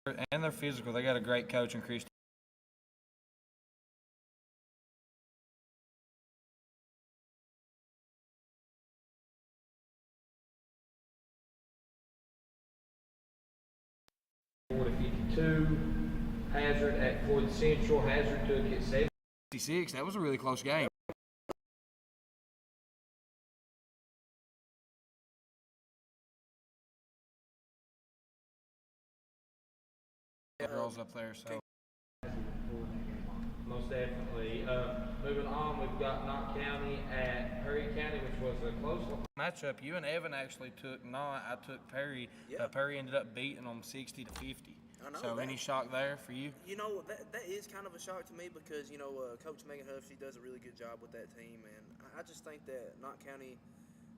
and they're physical. They got a great coach in Christian. To 52, Hazard at Floyd Central. Hazard took it 76. That was a really close game. Girls up there, so most definitely. Moving on, we've got Knott County at Perry County, which was a close matchup. You and Evan actually took Knott. I took Perry. Yeah. Perry ended up beating them 60 to 50. I know so that. Any shock there for you? You know, that is kind of a shock to me because, Coach Megan Huff, she does a really good job with that team, and I just think that Knott County,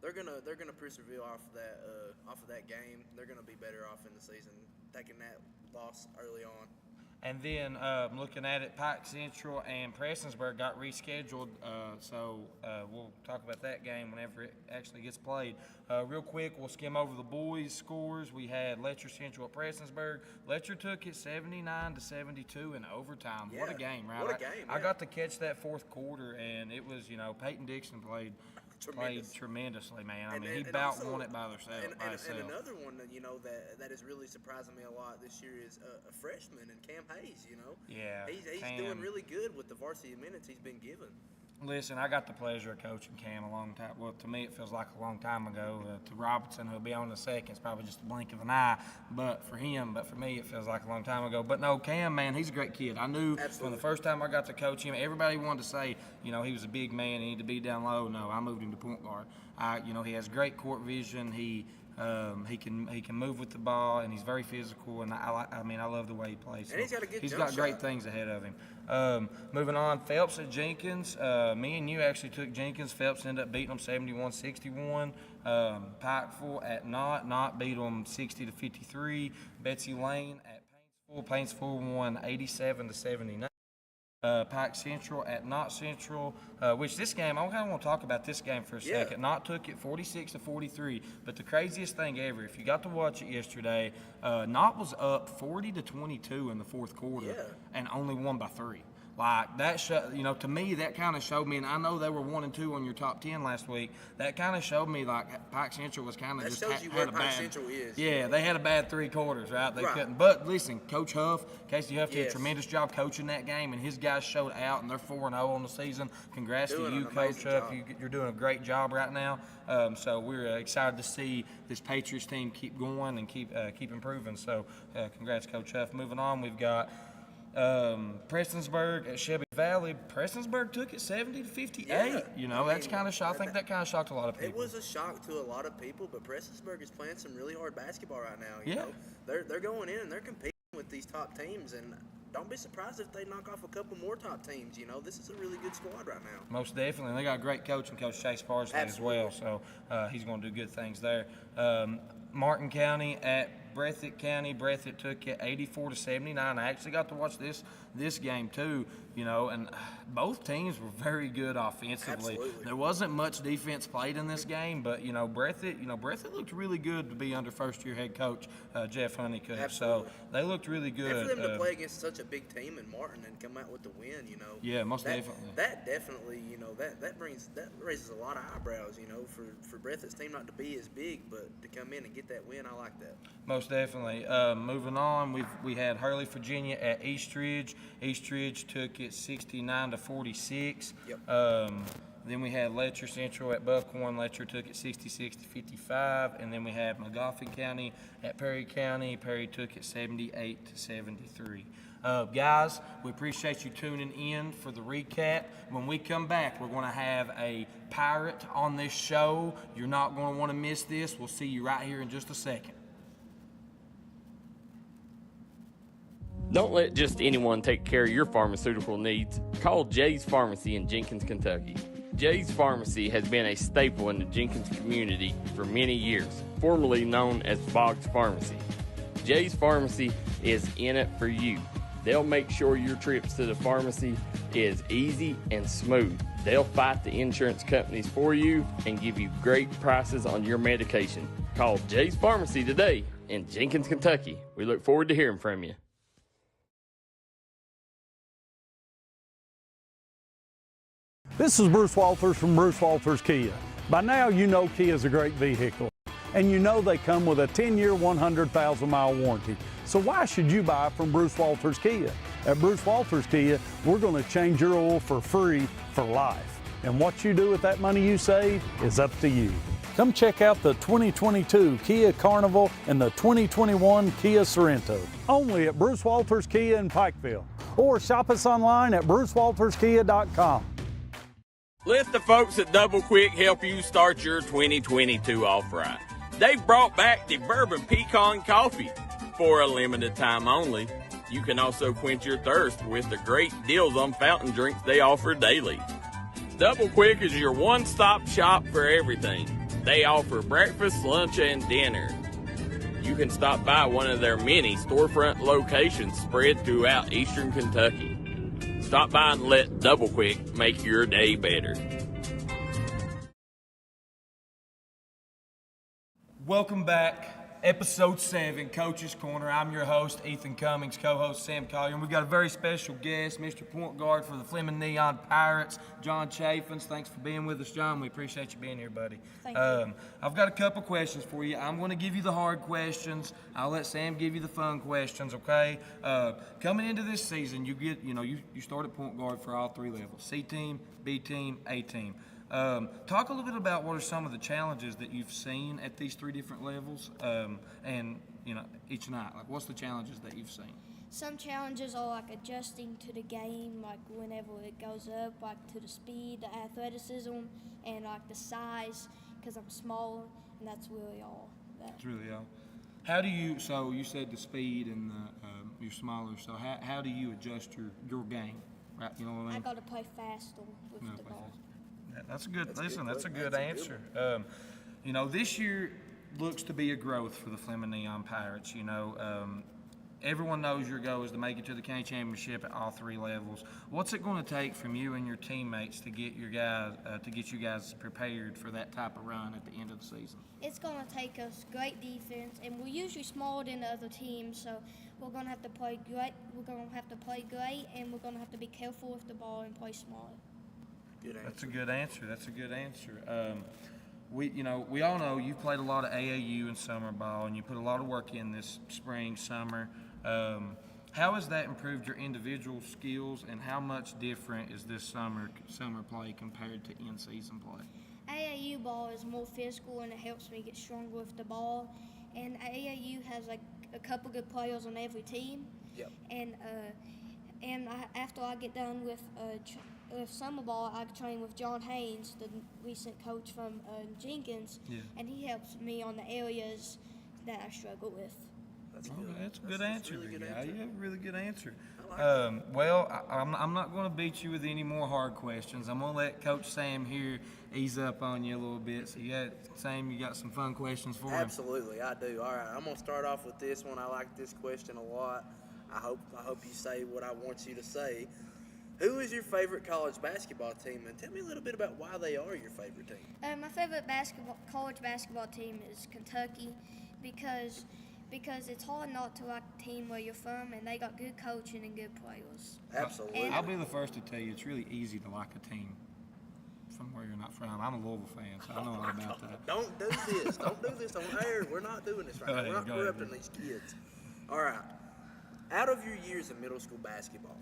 they're gonna persevere off of that game. They're gonna be better off in the season taking that loss early on. And then looking at it, Pike Central and Prestonsburg got rescheduled, so we'll talk about that game whenever it actually gets played. Real quick, we'll skim over the boys' scores. We had Letcher Central at Prestonsburg. Letcher took it 79 to 72 in overtime. Yeah. What a game, right? What a game, I got to catch that fourth quarter, and it was, Peyton Dixon played tremendously, man. I mean, he about won it by himself. And another one, that is really surprising me a lot this year is a freshman in Cam Hayes. Yeah, he's doing really good with the varsity minutes he's been given. Listen, I got the pleasure of coaching Cam a long time. Well, to me, it feels like a long time ago. To Robinson, who'll be on in a second, it's probably just a blink of an eye. But for me, it feels like a long time ago. But no, Cam, man, he's a great kid. I knew from the first time I got to coach him, everybody wanted to say, he was a big man, he needed to be down low. No, I moved him to point guard. He has great court vision. He can move with the ball, and he's very physical. And I love the way he plays. And he's got a good He's jump got shot. great things ahead of him. Moving on, Phelps at Jenkins. Me and you actually took Jenkins. Phelps ended up beating them 71-61. Pikeville at Knott beat them 60 to 53. Betsy Lane at Paintsville won 87 to 79. Pike Central at Knott Central, which this game, I kind of want to talk about this game for a second. Knott took it 46 to 43, but the craziest thing ever, if you got to watch it yesterday, Knott was up 40 to 22 in the fourth quarter and only won by 3. Like that, to me, that kind of showed me, and I know they were 1 and 2 on your top 10 last week. That kind of showed me like Pike Central was kind of just shows you had where a Pike bad. Central is. Yeah, they had a bad 3 quarters, right? They couldn't. But listen, Coach Huff, Casey Huff did a tremendous job coaching that game, and his guys showed out, and they're 4-0 on the season. Congrats to you, Coach Huff. You're doing a great job right now. So we're excited to see this Patriots team keep going and keep improving. So congrats, Coach Huff. Moving on, we've got Prestonsburg at Shelby Valley. Prestonsburg took it 70 to 58. That's kind of shocked. I think that kind of shocked a lot of people. It was a shock to a lot of people, but Prestonsburg is playing some really hard basketball right now. You know, they're going in and they're competing with these top teams, and don't be surprised if they knock off a couple more top teams. This is a really good squad right now. Most definitely. And they got a great coach and Coach Chase Parsley as well, so he's going to do good things there. Martin County at Breathitt County. Breathitt took it 84 to 79. I actually got to watch this game too, and both teams were very good offensively. Absolutely. There wasn't much defense played in this game, but Breathitt looked really good to be under first-year head coach Jeff Honeycutt. Absolutely. So they looked really good. And for them to play against such a big team in Martin and come out with the win, Yeah, most definitely. That definitely, that raises a lot of eyebrows, for Breathitt's team not to be as big, but to come in and get that win, I like that. Most definitely. Moving on, we had Hurley, Virginia at Eastridge. Eastridge took it 69 to 46. Yep. Then we had Letcher Central at Buckhorn. Letcher took it 66 to 55. And then we had McGoffin County at Perry County. Perry took it 78 to 73. Guys, we appreciate you tuning in for the recap. When we come back, we're going to have a pirate on this show. You're not going to want to miss this. We'll see you right here in just a second. Don't let just anyone take care of your pharmaceutical needs. Call Jay's Pharmacy in Jenkins, Kentucky. Jay's Pharmacy has been a staple in the Jenkins community for many years, formerly known as Boggs Pharmacy. Jay's Pharmacy is in it for you. They'll make sure your trips to the pharmacy is easy and smooth. They'll fight the insurance companies for you and give you great prices on your medication. Call Jay's Pharmacy today in Jenkins, Kentucky. We look forward to hearing from you. This is Bruce Walters from Bruce Walters Kia. By now you know Kia is a great vehicle, and you know they come with a 10-year, 100,000-mile warranty. So why should you buy from Bruce Walters Kia? At Bruce Walters Kia, we're going to change your oil for free for life. And what you do with that money you save is up to you. Come check out the 2022 Kia Carnival and the 2021 Kia Sorento. Only at Bruce Walters Kia in Pikeville. Or shop us online at brucewalterskia.com. Let the folks at Double Quick help you start your 2022 off right. They've brought back the Bourbon Pecan Coffee for a limited time only. You can also quench your thirst with the great deals on fountain drinks they offer daily. Double Quick is your one-stop shop for everything. They offer breakfast, lunch, and dinner. You can stop by one of their many storefront locations spread throughout eastern Kentucky. Stop by and let Double Quick make your day better. Welcome back. Episode 7, Coach's Corner. I'm your host, Ethan Cummings, co-host Sam Collier, and we've got a very special guest, Mr. Point Guard for the Fleming Neon Pirates, John Chaffins. Thanks for being with us, John. We appreciate you being here, buddy. Thank you. I've got a couple questions for you. I'm going to give you the hard questions. I'll let Sam give you the fun questions, okay? Coming into this season, you start at point guard for all three levels: C team, B team, A team. Talk a little bit about what are some of the challenges that you've seen at these three different levels, and each night. Like, what's the challenges that you've seen? Some challenges are like adjusting to the game, like whenever it goes up, like to the speed, the athleticism, and like the size, because I'm small, and that's really all. That's really all. How do you? So you said the speed and you're smaller. So how do you adjust your game? Right? You know what I mean? I got to play faster with the ball. That's a good answer. This year looks to be a growth for the Fleming Neon Pirates. Everyone knows your goal is to make it to the county championship at all three levels. What's it going to take from you and your teammates to get you guys prepared for that type of run at the end of the season? It's going to take us great defense, and we're usually smaller than the other teams, so we're going to have to play great. We're going to have to play great, and we're going to have to be careful with the ball and play smart. That's a good answer. We all know you've played a lot of AAU and summer ball, and you put a lot of work in this spring, summer. How has that improved your individual skills, and how much different is this summer play compared to in-season play? AAU ball is more physical, and it helps me get stronger with the ball. And AAU has like a couple good players on every team. Yep. And after I get done with summer ball, I train with John Haynes, the recent coach from Jenkins, and he helps me on the areas that I struggle with. That's good. That's a good answer, really good guy. answer. You have a really good answer. I like I'm not going to beat you with any more hard questions. I'm going to let Coach Sam here ease up on you a little bit. So, Sam, you got some fun questions for him? Absolutely, I do. All right, I'm going to start off with this one. I like this question a lot. I hope you say what I want you to say. Who is your favorite college basketball team? And tell me a little bit about why they are your favorite team. My favorite college basketball team is Kentucky because it's hard not to like the team where you're from, and they got good coaching and good players. Absolutely. I'll be the first to tell you it's really easy to like a team from where you're not from. I'm a Louisville fan, so I know all about that. Don't do this. Don't do this on air. We're not doing this right now. We're not corrupting these kids. All right. Out of your years in middle school basketball,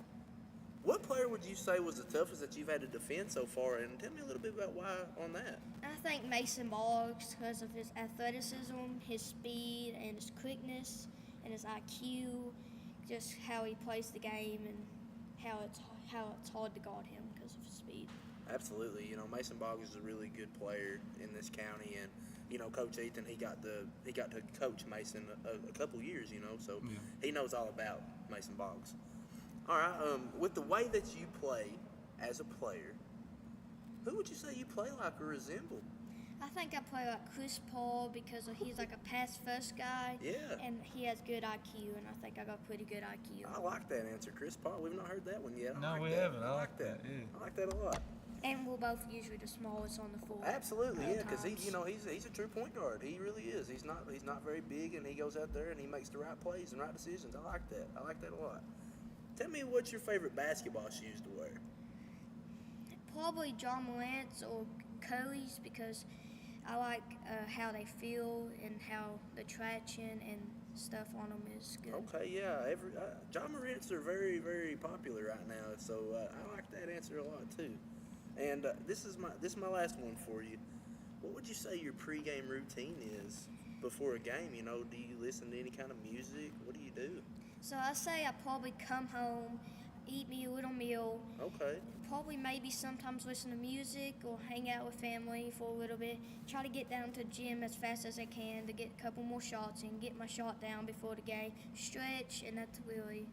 what player would you say was the toughest that you've had to defend so far? And tell me a little bit about why on that. I think Mason Boggs, because of his athleticism, his speed, and his quickness, and his IQ, just how he plays the game and how it's hard to guard him because of his speed. Absolutely. Mason Boggs is a really good player in this county, and Coach Ethan, he got to coach Mason a couple years, so he knows all about Mason Boggs. All right, with the way that you play as a player, who would you say you play like or resemble? I think I play like Chris Paul because he's like a pass-first guy, and he has good IQ, and I think I got pretty good IQ. I like that answer, Chris Paul. We've not heard that one yet. No, we haven't. I like that. I like that a lot. And we're both usually the smallest on the floor. Absolutely, at yeah, because times. he's a true point guard. He really is. He's not very big, and he goes out there and he makes the right plays and right decisions. I like that. I like that a lot. Tell me, what's your favorite basketball shoes to wear? Probably John Morant's or Collier's, because I like how they feel and how the traction and stuff on them is good. Okay, yeah. John Morant's are very, very popular right now, so I like that answer a lot too. And this is my last one for you. What would you say your pregame routine is before a game? You know, do you listen to any kind of music? What do you do? So I say I probably come home, eat me a little meal, Okay. probably maybe sometimes listen to music or hang out with family for a little bit. Try to get down to the gym as fast as I can to get a couple more shots and get my shot down before the game. Stretch, and that's really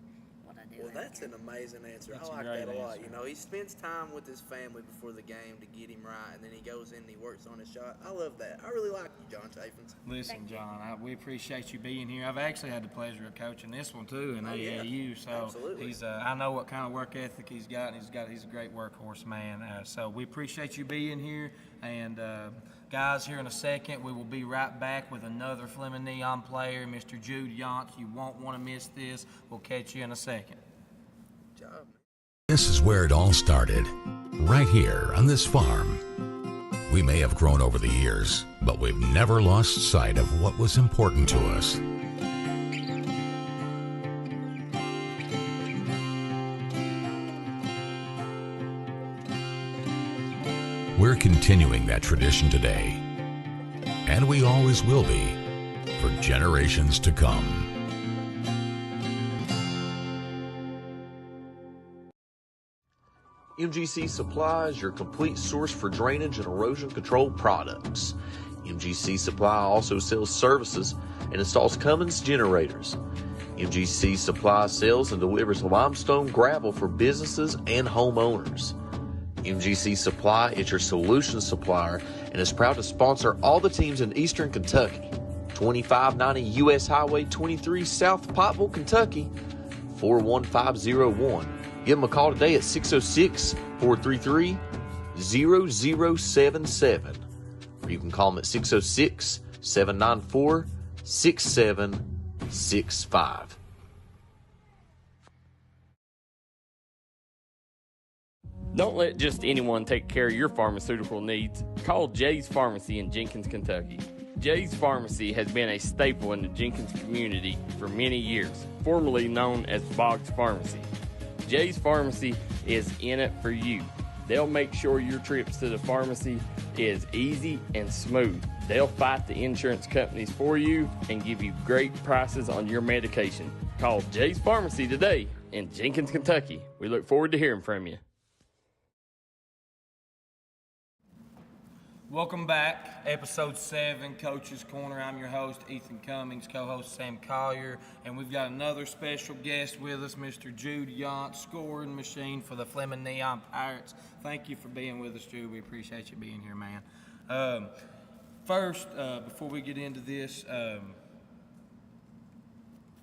what I do. Well, that's an amazing answer. That's I a like great that a lot. answer. You know, he spends time with his family before the game to get him right, and then he goes in and he works on his shot. I love that. I really like you, John Chaffins. Listen, Thank you. John, we appreciate you being here. I've actually had the pleasure of coaching this one too in Oh, yeah. AAU. So Absolutely. he's I know what kind of work ethic he's got. And he's a great workhorse man. So we appreciate you being here. And guys, here in a second, we will be right back with another Fleming Neon player, Mr. Jude Yance. You won't want to miss this. We'll catch you in a second. Good job, man. This is where it all started, right here on this farm. We may have grown over the years, but we've never lost sight of what was important to us. We're continuing that tradition today, and we always will be, for generations to come. MGC Supply is your complete source for drainage and erosion control products. MGC Supply also sells services and installs Cummings generators. MGC Supply sells and delivers limestone gravel for businesses and homeowners. MGC Supply is your solution supplier and is proud to sponsor all the teams in Eastern Kentucky. 2590 U.S. Highway 23 South Pottville, Kentucky, 41501. Give them a call today at 606-433-0077. Or you can call them at 606-794-6765. Don't let just anyone take care of your pharmaceutical needs. Call Jay's Pharmacy in Jenkins, Kentucky. Jay's Pharmacy has been a staple in the Jenkins community for many years, formerly known as Boggs Pharmacy. Jay's Pharmacy is in it for you. They'll make sure your trips to the pharmacy is easy and smooth. They'll fight the insurance companies for you and give you great prices on your medication. Call Jay's Pharmacy today in Jenkins, Kentucky. We look forward to hearing from you. Welcome back, episode 7, Coach's Corner. I'm your host, Ethan Cummings, co-host Sam Collier, and we've got another special guest with us, Mr. Jude Yance, scoring machine for the Fleming Neon Pirates. Thank you for being with us, Jude. We appreciate you being here, man. First, before we get into this,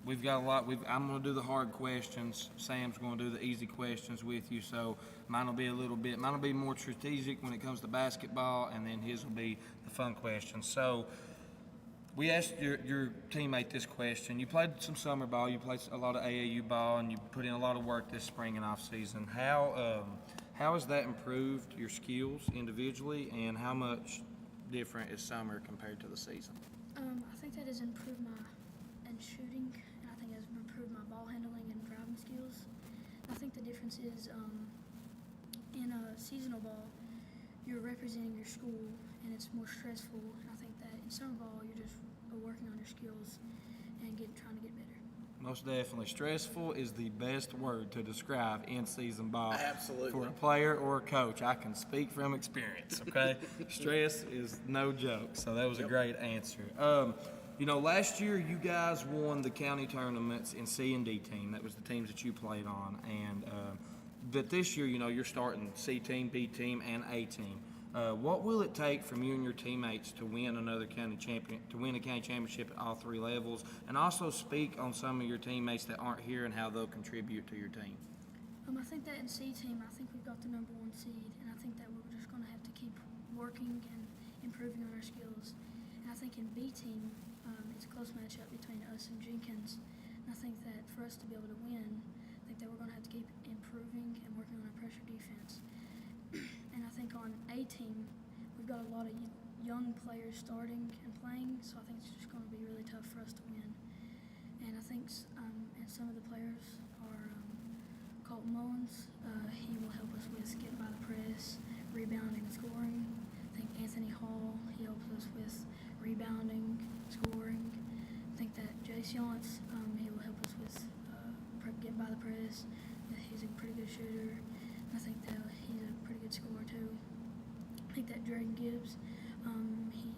we've got a lot. I'm going to do the hard questions. Sam's going to do the easy questions with you. So mine will be more strategic when it comes to basketball, and then his will be the fun questions. So we asked your teammate this question. You played some summer ball. You played a lot of AAU ball, and you put in a lot of work this spring and off season. How has that improved your skills individually, and how much different is summer compared to the season? I think that has improved my shooting, and I think it has improved my ball handling and driving skills. I think the difference is in seasonal ball, you're representing your school, and it's more stressful. And I think that in summer ball, you're just working on your skills and trying to get better. Most definitely. Stressful is the best word to describe in-season ball. Absolutely. For a player or a coach. I can speak from experience, okay? Stress is no joke, so that was a great answer. Last year you guys won the county tournaments in C and D team. That was the teams that you played on. But this year, you're starting C team, B team, and A team. What will it take from you and your teammates to win a county championship at all 3 levels? And also speak on some of your teammates that aren't here and how they'll contribute to your team. I think that in C team, I think we've got the #1 seed, and I think that we're working and improving on our skills. And I think in B team, it's a close matchup between us and Jenkins. And I think that for us to be able to win, I think that we're going to have to keep improving and working on our pressure defense. And I think on A team, we've got a lot of young players starting and playing, so I think it's just going to be really tough for us to win. And I think and some of the players are Colton Mullins. He will help us with getting by the press, rebounding and scoring. I think Anthony Hall, he helps us with rebounding, scoring. I think that Jace Yance, he will help us with getting by the press. He's a pretty good shooter. I think that he's a pretty good scorer too. I think that Drayden Gibbs, he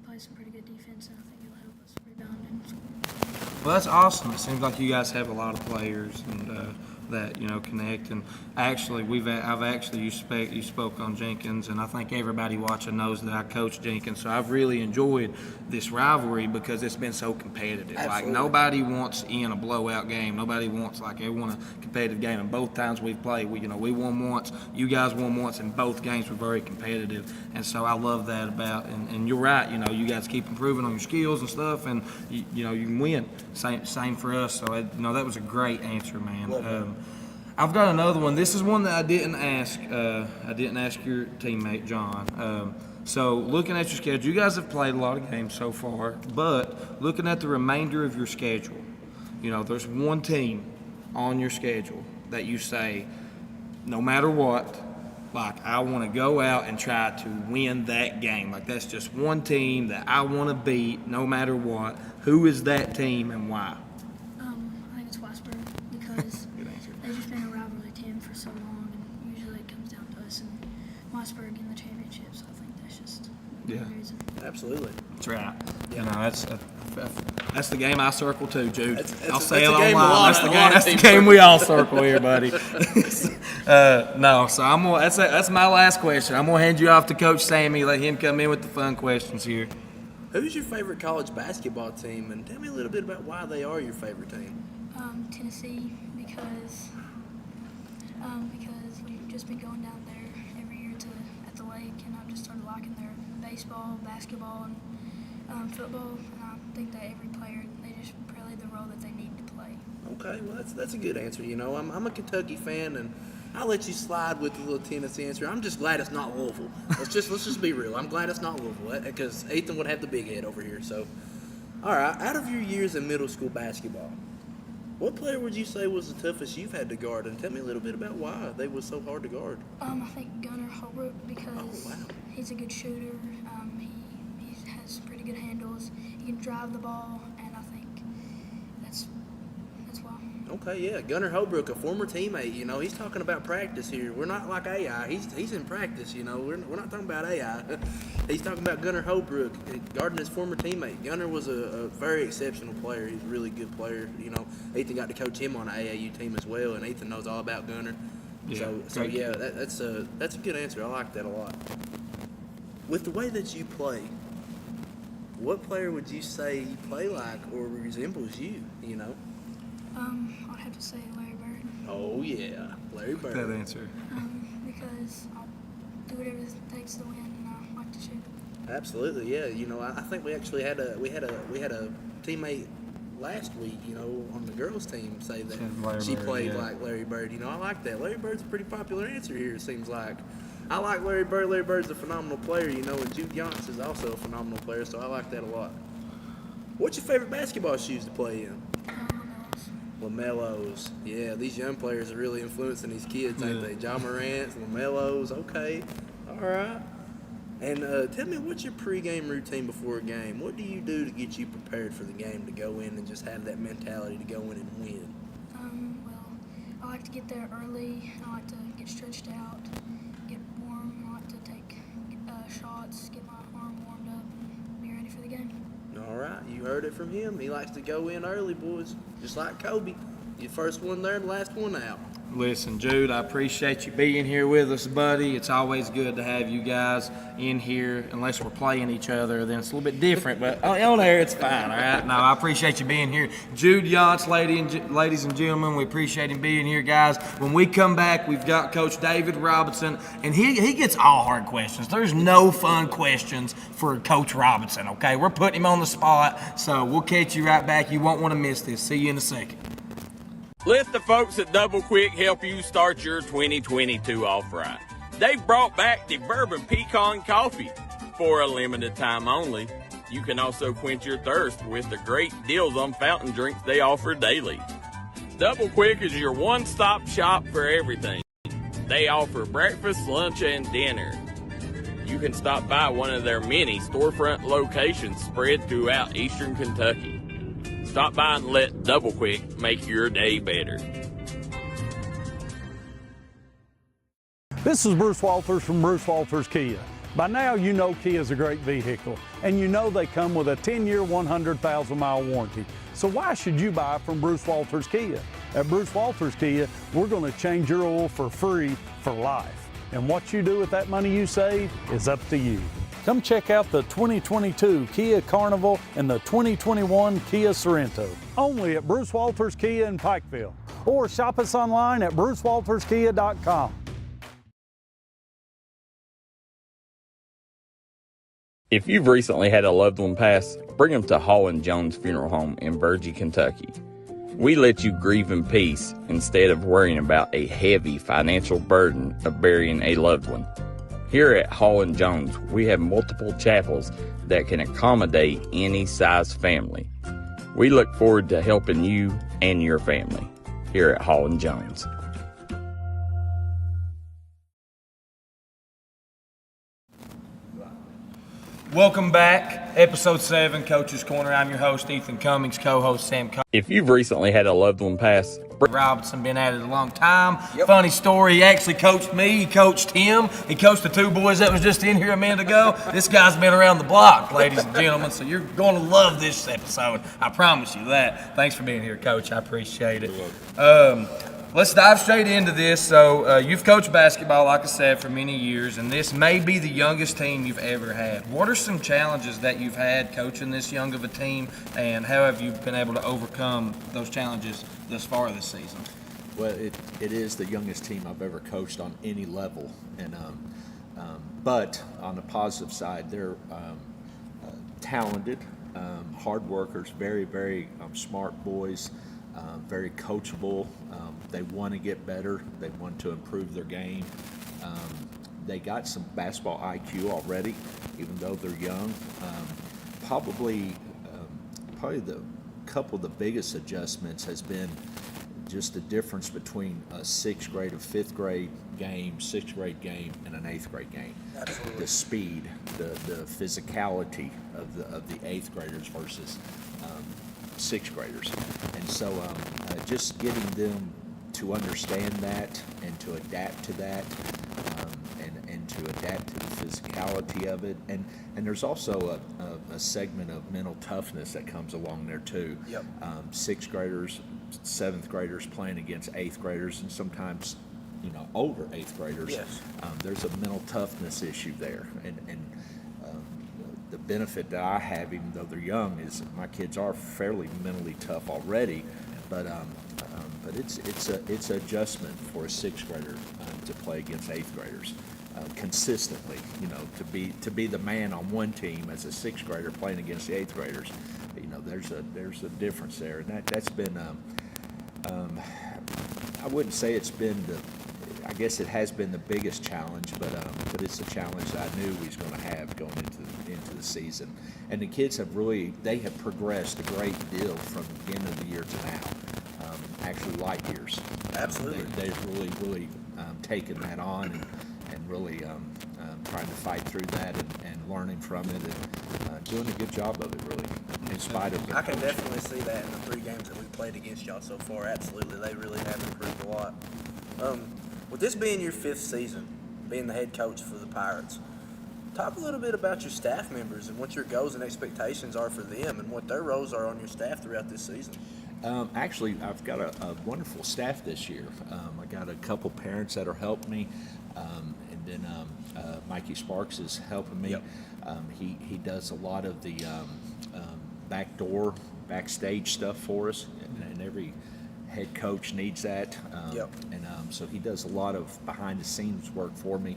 plays some pretty good defense, and I think he'll help us rebound and score. Well, that's awesome. It seems like you guys have a lot of players and that connect. And actually, you spoke on Jenkins, and I think everybody watching knows that I coach Jenkins. So I've really enjoyed this rivalry because it's been so competitive. Absolutely. Like nobody wants in a blowout game. Nobody wants they want a competitive game. And both times we've played, we won once. You guys won once, and both games were very competitive. And so I love that about. And you're right. You guys keep improving on your skills and stuff, and you can win. Same for us. So that was a great answer, man. I've got another one. This is one that I didn't ask. I didn't ask your teammate John. So looking at your schedule, you guys have played a lot of games so far. But looking at the remainder of your schedule, there's one team on your schedule that you say, no matter what, I want to go out and try to win that game. That's just one team that I want to beat no matter what. Who is that team and why? I think it's Weisberg because they've just been a rivalry team for so long, and usually it comes down to us and Weisberg in the championship, so I think that's just the reason. Absolutely. That's right. That's the game I circle too, Jude. I'll say that's it a game online. That's the game we all circle here, buddy. So I'm gonna. That's my last question. I'm gonna hand you off to Coach Sammy. Let him come in with the fun questions here. Who's your favorite college basketball team, and tell me a little bit about why they are your favorite team? Tennessee because we've just been going down there every year at the lake, and I've just started liking their baseball, basketball, and football. And I think that every player, they just play the role that they need to play. Okay, well that's a good answer. I'm a Kentucky fan, and I'll let you slide with the little Tennessee answer. I'm just glad it's not Louisville. Let's just be real. I'm glad it's not Louisville because Ethan would have the big head over here. So, all right, out of your years in middle school basketball, what player would you say was the toughest you've had to guard? And tell me a little bit about why they were so hard to guard. I think Gunnar Holbrook because he's a good shooter. He has pretty good handles. He can drive the ball, and I think that's why. Okay, yeah, Gunnar Holbrook, a former teammate. He's talking about practice here. We're not like AI. He's in practice. We're not talking about AI. He's talking about Gunnar Holbrook guarding his former teammate. Gunnar was a very exceptional player. He's a really good player. Ethan got to coach him on an AAU team as well, and Ethan knows all about Gunnar. Yeah, So yeah, that's a good answer. I like that a lot. With the way that you play, what player would you say you play like or resembles you? I'd have to say Larry Bird. Oh yeah, Larry Bird. That answer. Because I'll do whatever it takes to win, and I like to shoot. Absolutely, yeah. I think we actually had a teammate last week, on the girls' team say that she played like Larry Bird. I like that. Larry Bird's a pretty popular answer here. It seems like. I like Larry Bird. Larry Bird's a phenomenal player, and Jude Yance is also a phenomenal player, so I like that a lot. What's your favorite basketball shoes to play in? LaMelos. Yeah, these young players are really influencing these kids, ain't they? Ja Morant's, LaMelos. Okay, all right. And tell me, what's your pregame routine before a game? What do you do to get you prepared for the game to go in and just have that mentality to go in and win? Well, I like to get there early. I like to get stretched out, get warm. I like to take shots, get my arm warmed up, and be ready for the game. All right, you heard it from him. He likes to go in early, boys, just like Kobe. You first one there, last one out. Listen, Jude, I appreciate you being here with us, buddy. It's always good to have you guys in here, unless we're playing each other, then it's a little bit different, but on air, it's fine, all right? No, I appreciate you being here. Jude Yachts, ladies and gentlemen, we appreciate him being here, guys. When we come back, we've got Coach David Robinson, and he gets all hard questions. There's no fun questions for Coach Robinson, okay? We're putting him on the spot, so we'll catch you right back. You won't want to miss this. See you in a second. Let the folks at Double Quick help you start your 2022 off right. They've brought back the Bourbon Pecan Coffee for a limited time only. You can also quench your thirst with the great deals on fountain drinks they offer daily. Double Quick is your one-stop shop for everything. They offer breakfast, lunch, and dinner. You can stop by one of their many storefront locations spread throughout eastern Kentucky. Stop by and let Double Quick make your day better. This is Bruce Walters from Bruce Walters Kia. By now you know Kia is a great vehicle, and you know they come with a 10-year, 100,000-mile warranty. So why should you buy from Bruce Walters Kia? At Bruce Walters Kia, we're going to change your oil for free for life. And what you do with that money you save is up to you. Come check out the 2022 Kia Carnival and the 2021 Kia Sorento. Only at Bruce Walters Kia in Pikeville. Or shop us online at brucewalterskia.com. If you've recently had a loved one pass, bring them to Hall and Jones Funeral Home in Burgee, Kentucky. We let you grieve in peace instead of worrying about a heavy financial burden of burying a loved one. Here at Hall & Jones, we have multiple chapels that can accommodate any size family. We look forward to helping you and your family here at Hall & Jones. Welcome back, episode 7, Coach's Corner. I'm your host, Ethan Cummings, co-host Sam Collier. If you've recently had a loved one pass, Robinson, been at it a long time. Yep. Funny story, he actually coached me, he coached him, he coached the two boys that was just in here a minute ago. This guy's been around the block, ladies and gentlemen, so you're going to love this episode. I promise you that. Thanks for being here, Coach. I appreciate it. Let's dive straight into this. So you've coached basketball, like I said, for many years, and this may be the youngest team you've ever had. What are some challenges that you've had coaching this young of a team, and how have you been able to overcome those challenges thus far this season? Well, it is the youngest team I've ever coached on any level, and but on the positive side, they're talented, hard workers, very, very smart boys. Very coachable. They want to get better. They want to improve their game. They got some basketball IQ already, even though they're young. Probably the couple of the biggest adjustments has been just the difference between a 6th grade or 5th grade game, 6th grade game, and an 8th grade game. Absolutely. The speed, the physicality of the 8th graders versus 6th graders. And so just getting them to understand that and to adapt to that, and to adapt to the physicality of it. And there's also a segment of mental toughness that comes along there too. Yep. 6th graders, 7th graders playing against 8th graders, and sometimes older 8th graders. Yes. There's a mental toughness issue there, and the benefit that I have, even though they're young, is my kids are fairly mentally tough already, but it's an adjustment for a 6th grader to play against 8th graders consistently. To be the man on one team as a 6th grader playing against the 8th graders, there's a difference there, and that's been I wouldn't say it's been I guess it has been the biggest challenge, but it's a challenge that I knew we was going to have going into the season. And the kids have progressed a great deal from the beginning of the year to now. Actually, light years. Absolutely. They've really taken that on and really trying to fight through that and learning from it and doing a good job of it, really, in spite of. I can definitely see that in the 3 games that we've played against y'all so far. Absolutely, they really have improved a lot. With this being your 5th season, being the head coach for the Pirates, talk a little bit about your staff members and what your goals and expectations are for them and what their roles are on your staff throughout this season. Actually, I've got a wonderful staff this year. I got a couple parents that are helping me, and then Mikey Sparks is helping me. Yep. He does a lot of the backstage stuff for us, and every head coach needs that. Yep. And so he does a lot of behind the scenes work for me.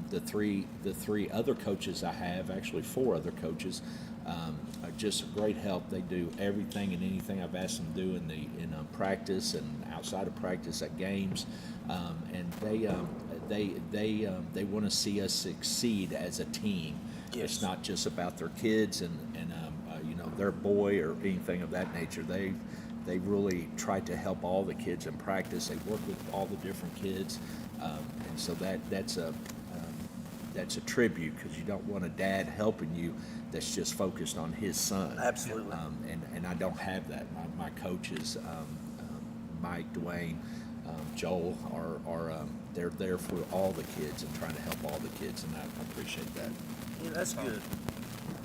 The three other coaches I have, actually 4 other coaches, are just a great help. They do everything and anything I've asked them to do in practice and outside of practice at games, and they want to see us succeed as a team. Yes. It's not just about their kids and their boy or anything of that nature. They really try to help all the kids in practice. They work with all the different kids, and so that's a tribute, because you don't want a dad helping you that's just focused on his son. Absolutely. And I don't have that. My coaches, Mike, Dwayne, Joel, are they're there for all the kids and trying to help all the kids, and I appreciate that. Yeah, that's good.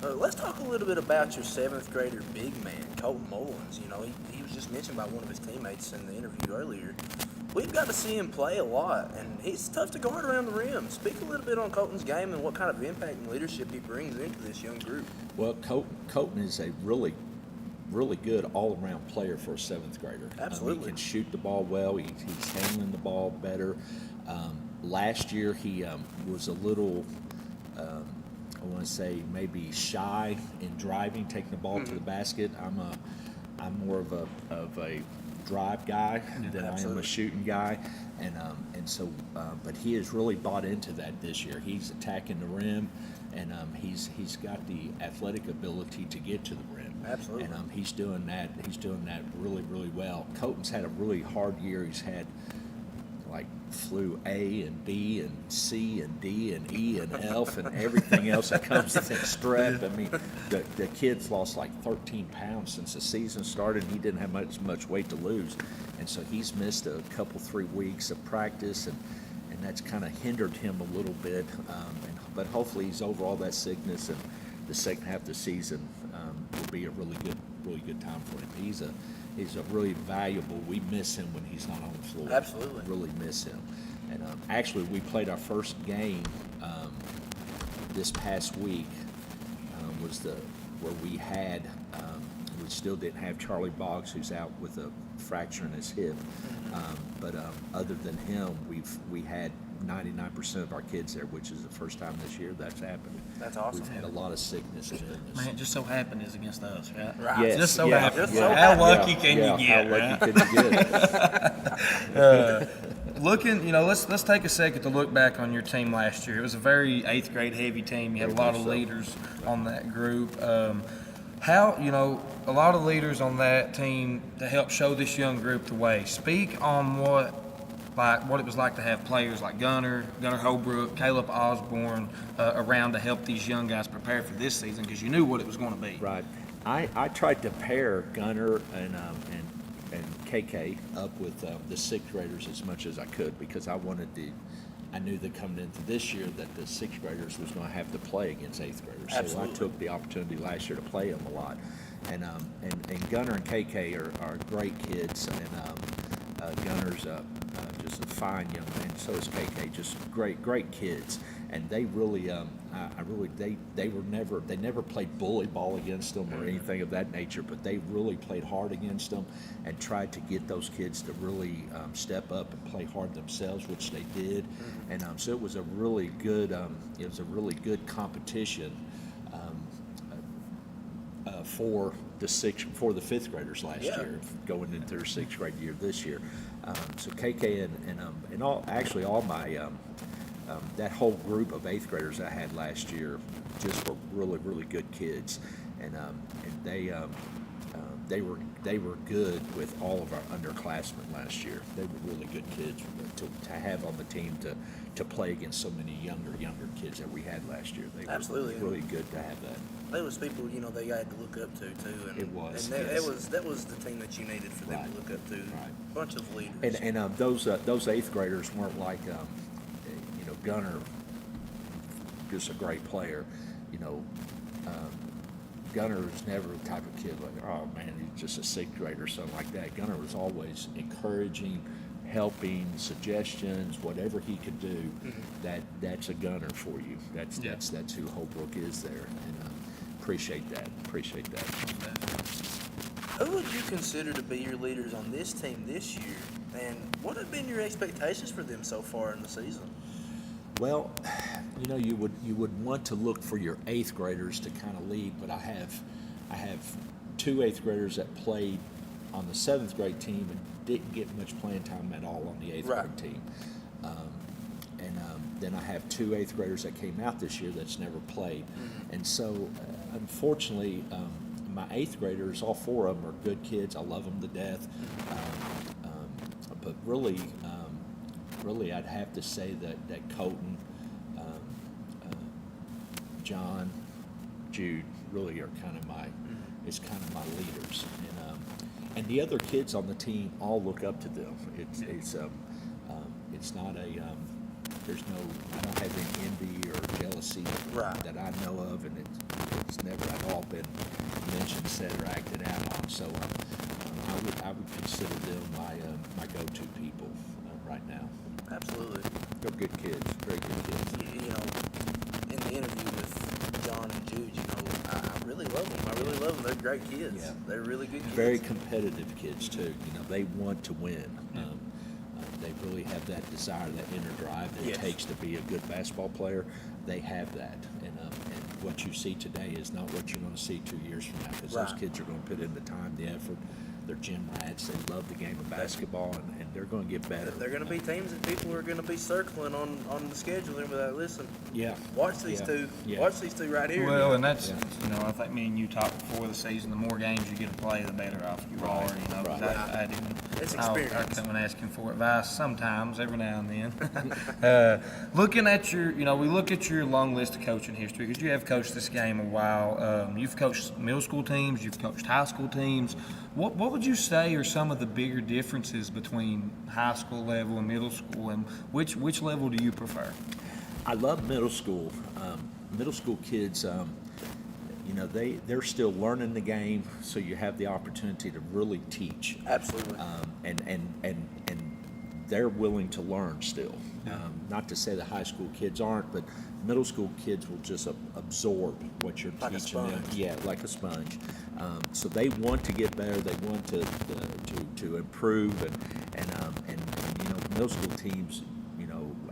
Let's talk a little bit about your 7th grader big man, Colton Mullins. You know, he was just mentioned by one of his teammates in the interview earlier. We've got to see him play a lot, and he's tough to guard around the rim. Speak a little bit on Colton's game and what kind of impact and leadership he brings into this young group. Well, Colton is a really good all-around player for a 7th grader. Absolutely. He can shoot the ball well. He's handling the ball better. Last year he was a little, I want to say maybe shy in driving, taking the ball to the basket. I'm more of a drive guy than I am a shooting guy, and so but he has really bought into that this year. He's attacking the rim, and he's got the athletic ability to get to the rim. Absolutely. And he's doing that really, really well. Colton's had a really hard year. He's had like flew A and B and C and D and E and F and everything else that comes with that strep. I mean, the kid's lost like 13 pounds since the season started. He didn't have much weight to lose, and so he's missed a couple 3 weeks of practice, and that's kind of hindered him a little bit. But hopefully he's over all that sickness, and the second half of the season will be a really good time for him. He's a really valuable. We miss him when he's not on the floor. Absolutely. Really miss him. And actually, we played our first game this past week. Was where we had we still didn't have Charlie Boggs, who's out with a fracture in his hip. But other than him, we had 99% of our kids there, which is the first time this year that's happened. That's awesome. We've had a lot of sickness and illness. Man, it just so happened is against us, right? Right. Yes, Just so yeah, happened. yeah. How lucky can you get? How right? lucky can you get? Looking, let's take a second to look back on your team last year. It was a very 8th grade heavy team. You had a lot of leaders on that group. How, a lot of leaders on that team to help show this young group the way. Speak on what it was like to have players like Gunnar Holbrook, Caleb Osborne around to help these young guys prepare for this season, because you knew what it was going to be. Right. I tried to pair Gunnar and KK up with the 6th graders as much as I could, because I knew that coming into this year that the 6th graders was going to have to play against 8th graders. Absolutely. So I took the opportunity last year to play them a lot. And Gunnar and KK are great kids, and Gunnar's just a fine young man. So is KK, just great kids. And they really, they never played bully ball against them or anything of that nature, but they really played hard against them and tried to get those kids to really step up and play hard themselves, which they did. And so it was a really good, competition for the 5th graders last year, going into their 6th grade year this year. So KK and all my that whole group of 8th graders I had last year just were really good kids, and they were good with all of our underclassmen last year. They were really good kids to have on the team to play against so many younger kids that we had last year. They Absolutely. were really good to have that. They was people, they had to look up to too. And It was, And yes. that was the team that you needed for them Right. to look up to. Right. Bunch of leaders. And those 8th graders weren't like Gunnar, just a great player. Gunner was never the type of kid like, oh man, he's just a sixth grader or something like that. Gunner was always encouraging, helping, suggestions, whatever he could do. That's a Gunner for you. That's who Holbrook is there, and appreciate that. Who would you consider to be your leaders on this team this year, and what have been your expectations for them so far in the season? Well, you would want to look for your eighth graders to kind of lead, but I have two eighth graders that played on the seventh grade team and didn't get much playing time at all on the eighth grade team. Then I have two eighth graders that came out this year that's never played. And so, unfortunately, my eighth graders, all four of them are good kids. I love them to death. But really, I'd have to say that Colton, John, Jude really are kind of my leaders, and the other kids on the team all look up to them. It's not a I don't have any envy or jealousy that I know of, and it's never at all been mentioned, said, or acted out on. So I would consider them my go-to people right now. Absolutely. They're good kids, very good kids. In the interview with John and Jude, I really love them. I really love them. They're great kids. Yeah. They're really good kids. Very competitive kids too. They want to win. They really have that desire, that inner drive that it takes to be a good basketball player. They have that, and what you see today is not what you're going to see 2 years from now, because those kids are going to put in the time, the effort. They're gym rats. They love the game of basketball, and they're going to get better. They're going to be teams that people are going to be circling on the schedule. And without listen, watch these two. Yeah. Watch these two right here. Well, and that's I think me and you talked before the season. The more games you get to play, the better off you are. It's experience. I come and asking for advice sometimes, every now and then. Looking at your, we look at your long list of coaching history, because you have coached this game a while. You've coached middle school teams. You've coached high school teams. What would you say are some of the bigger differences between high school level and middle school, and which level do you prefer? I love middle school. Middle school kids, they're still learning the game, so you have the opportunity to really teach. Absolutely. And they're willing to learn still. Not to say the high school kids aren't, but middle school kids will just absorb what you're teaching them. Yeah, like a sponge. So they want to get better. They want to improve, and middle school teams.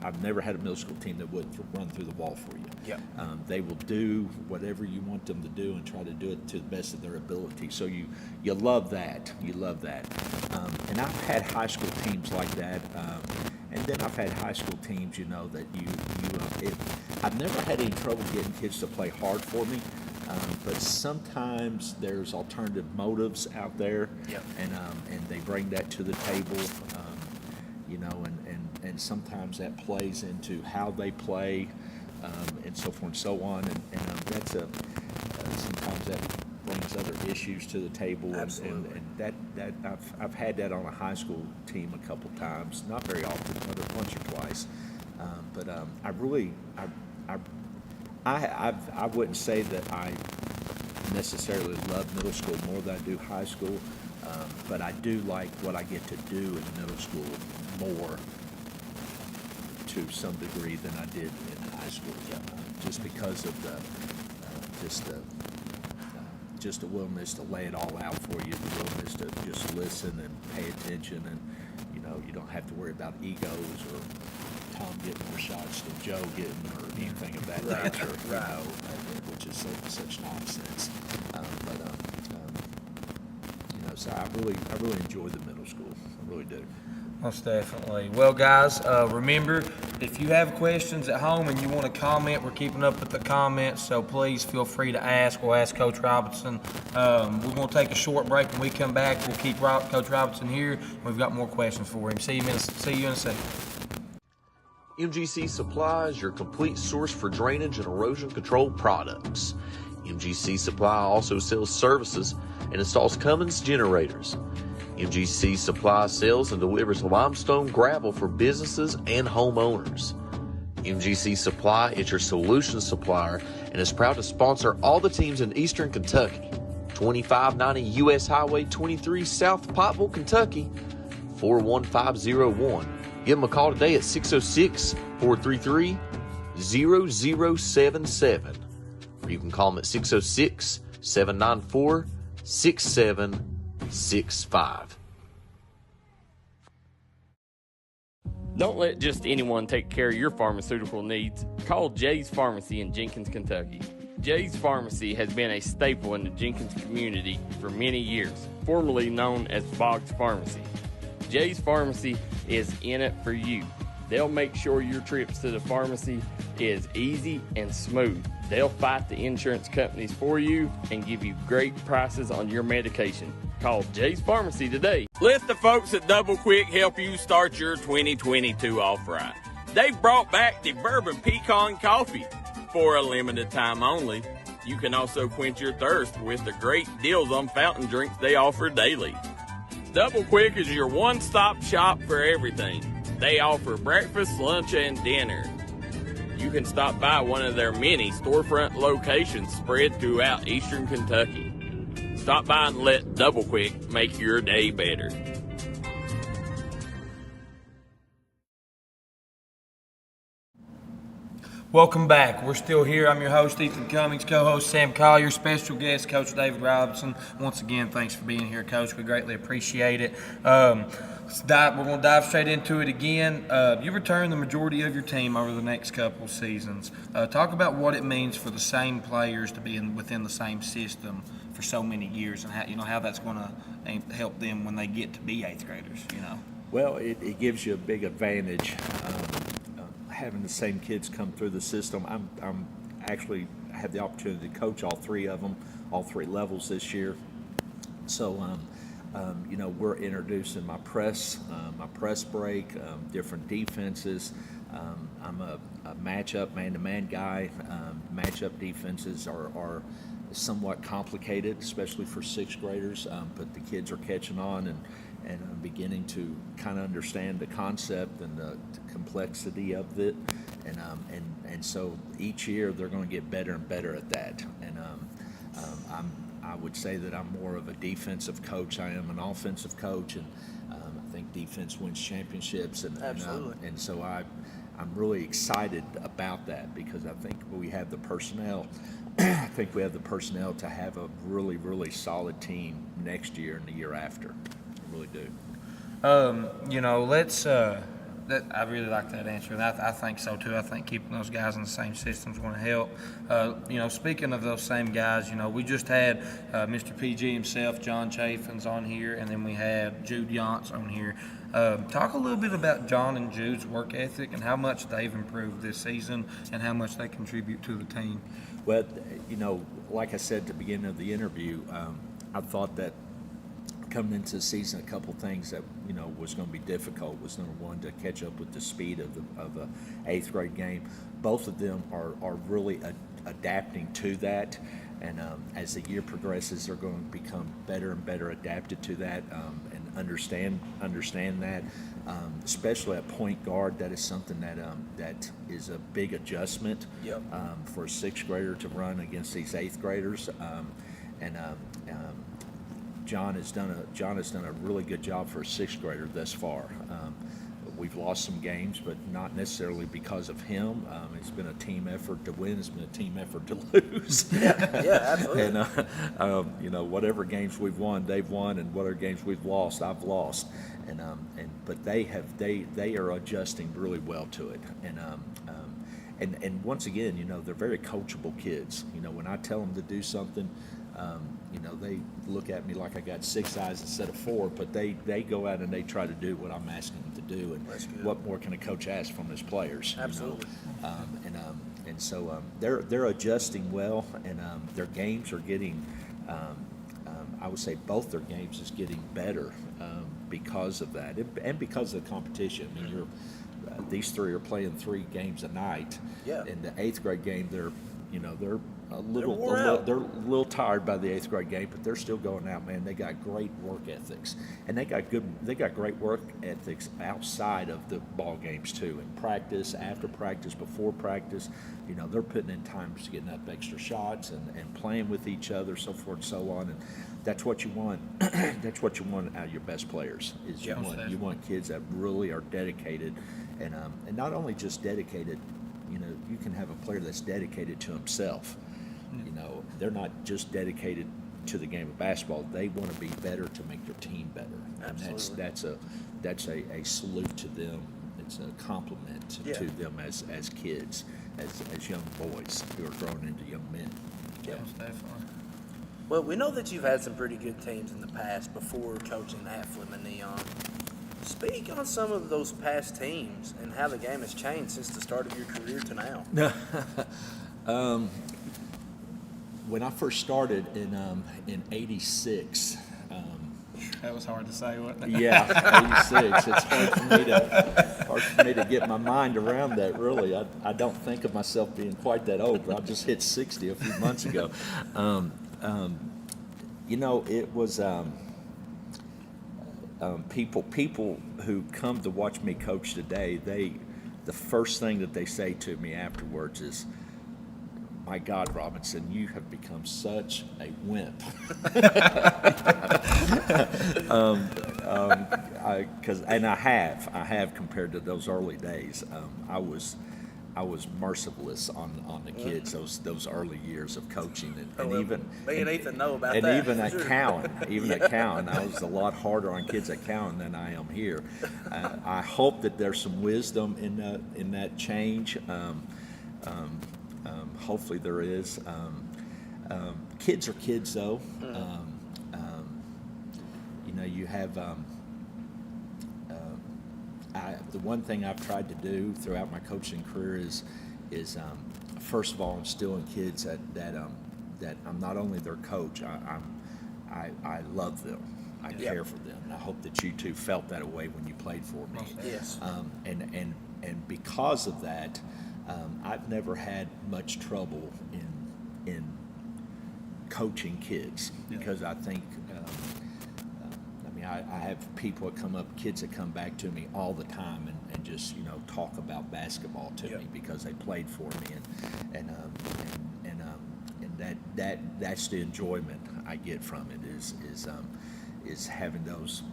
I've never had a middle school team that would run through the wall for you. Yeah. They will do whatever you want them to do and try to do it to the best of their ability. So you love that. You love that. And I've had high school teams like that. And then I've had high school teams, that I've never had any trouble getting kids to play hard for me. But sometimes there's alternative motives out there, and they bring that to the table, and sometimes that plays into how they play, and so forth and so on, and that's sometimes that brings other issues to the table. Absolutely. And that I've had that on a high school team a couple times, not very often, but once or twice. But I wouldn't say that I necessarily love middle school more than I do high school, but I do like what I get to do in middle school more to some degree than I did in high school, just because of just the willingness to lay it all out for you, the willingness to just listen and pay attention, and you don't have to worry about egos or Tom getting more shots than Joe getting, or anything of that nature, which is such nonsense. So I really enjoy the middle school. I really do. Most definitely. Well, guys, remember, if you have questions at home and you want to comment, we're keeping up with the comments, so please feel free to ask. We'll ask Coach Robinson. We're going to take a short break. When we come back, we'll keep Coach Robinson here. We've got more questions for him. See you in a second. MGC Supply is your complete source for drainage and erosion control products. MGC Supply also sells services and installs Cummings generators. MGC Supply sells and delivers limestone gravel for businesses and homeowners. MGC Supply is your solution supplier and is proud to sponsor all the teams in Eastern Kentucky. 2590 U.S. Highway 23 South Pikeville, Kentucky, 41501. Give them a call today at 606-433-0077. Or you can call them at 606-794-6765. Don't let just anyone take care of your pharmaceutical needs. Call Jay's Pharmacy in Jenkins, Kentucky. Jay's Pharmacy has been a staple in the Jenkins community for many years, formerly known as Boggs Pharmacy. Jay's Pharmacy is in it for you. They'll make sure your trips to the pharmacy is easy and smooth. They'll fight the insurance companies for you and give you great prices on your medication. Call Jay's Pharmacy today. Let the folks at Double Quick help you start your 2022 off right. They've brought back the Bourbon Pecan Coffee for a limited time only. You can also quench your thirst with the great deals on fountain drinks they offer daily. Double Quick is your one-stop shop for everything. They offer breakfast, lunch, and dinner. You can stop by one of their many storefront locations spread throughout Eastern Kentucky. Stop by and let Double Quick make your day better. Welcome back. We're still here. I'm your host, Ethan Cummings, co-host Sam Collier, special guest, Coach David Robinson. Once again, thanks for being here, Coach. We greatly appreciate it. We're going to dive straight into it again. You return the majority of your team over the next couple seasons. Talk about what it means for the same players to be within the same system for so many years, and how that's going to help them when they get to be eighth graders. Well, it gives you a big advantage. Having the same kids come through the system. I'm actually had the opportunity to coach all three of them, all three levels this year. So, we're introducing my press break, different defenses. I'm a matchup, man-to-man guy. Matchup defenses are somewhat complicated, especially for sixth graders, but the kids are catching on and I'm beginning to kind of understand the concept and the complexity of it, and so each year they're going to get better and better at that. And I would say that I'm more of a defensive coach. I am an offensive coach, and I think defense wins championships. Absolutely. And so I'm really excited about that because I think we have the personnel. I think we have the personnel to have a really, really solid team next year and the year after. I really do. I really like that answer, and I think so too. I think keeping those guys in the same system is going to help. Speaking of those same guys, we just had Mr. PG himself, John Chafin's on here, and then we had Jude Yance on here. Talk a little bit about John and Jude's work ethic and how much they've improved this season and how much they contribute to the team. Well, like I said at the beginning of the interview, I thought that coming into the season, a couple things that was going to be difficult was number one to catch up with the speed of the eighth grade game. Both of them are really adapting to that, and as the year progresses, they're going to become better and better adapted to that and understand that. Especially at point guard, that is something that is a big adjustment. Yep. For a sixth grader to run against these eighth graders, John has done a really good job for a sixth grader thus far. We've lost some games, but not necessarily because of him. It's been a team effort to win. It's been a team effort to lose. Yeah, absolutely. And whatever games we've won, they've won, and whatever games we've lost, I've lost. But they are adjusting really well to it. And once again, they're very coachable kids. When I tell them to do something, they look at me like I got 6 eyes instead of 4, but they go out and they try to do what I'm asking them to do. And what more can a coach ask from his players? Absolutely. And so they're adjusting well, and their games are getting. I would say both their games is getting better because of that, and because of the competition. I mean, these three are playing 3 games a night. Yeah. In the eighth grade game, they're they're a little tired by the 8th grade game, but they're still going out, man. They got great work ethics, and they got great work ethics outside of the ball games too. In practice, after practice, before practice, you know, they're putting in times getting up extra shots and playing with each other, so forth and so on. And that's what you want. That's what you want out of your best players. Is you want kids that really are dedicated, and not only just dedicated. You know, you can have a player that's dedicated to himself. You know, they're not just dedicated to the game of basketball. They want to be better to make their team better. Absolutely. And that's a salute to them. It's a compliment to them as kids, as young boys who are growing into young men. Yeah, most definitely. Well, we know that you've had some pretty good teams in the past before coaching Affleck and Neon. Speak on some of those past teams and how the game has changed since the start of your career to now. When I first started in '86. That was hard to say, wasn't it? Yeah, '86. It's hard for me to get my mind around that. Really, I don't think of myself being quite that old. But I just hit 60 a few months ago. You know, it was. People who come to watch me coach today, the first thing that they say to me afterwards is, "My God, Robinson, you have become such a wimp." I have compared to those early days. I was merciless on the kids those early years of coaching, and me and Ethan know about and that. even at Cowan, I was a lot harder on kids at Cowan than I am here. I hope that there's some wisdom in that change. Hopefully there is. Kids are kids, though. You know, you have. The one thing I've tried to do throughout my coaching career is first of all, instill in kids that I'm not only their coach, I love them. I care for them. And I hope that you two felt that way when you played for me. Yes. And because of that, I've never had much trouble in coaching kids because I think. I have people that come up, kids that come back to me all the time and just, you know, talk about basketball to me because they played for me, and that's the enjoyment I get from it is having those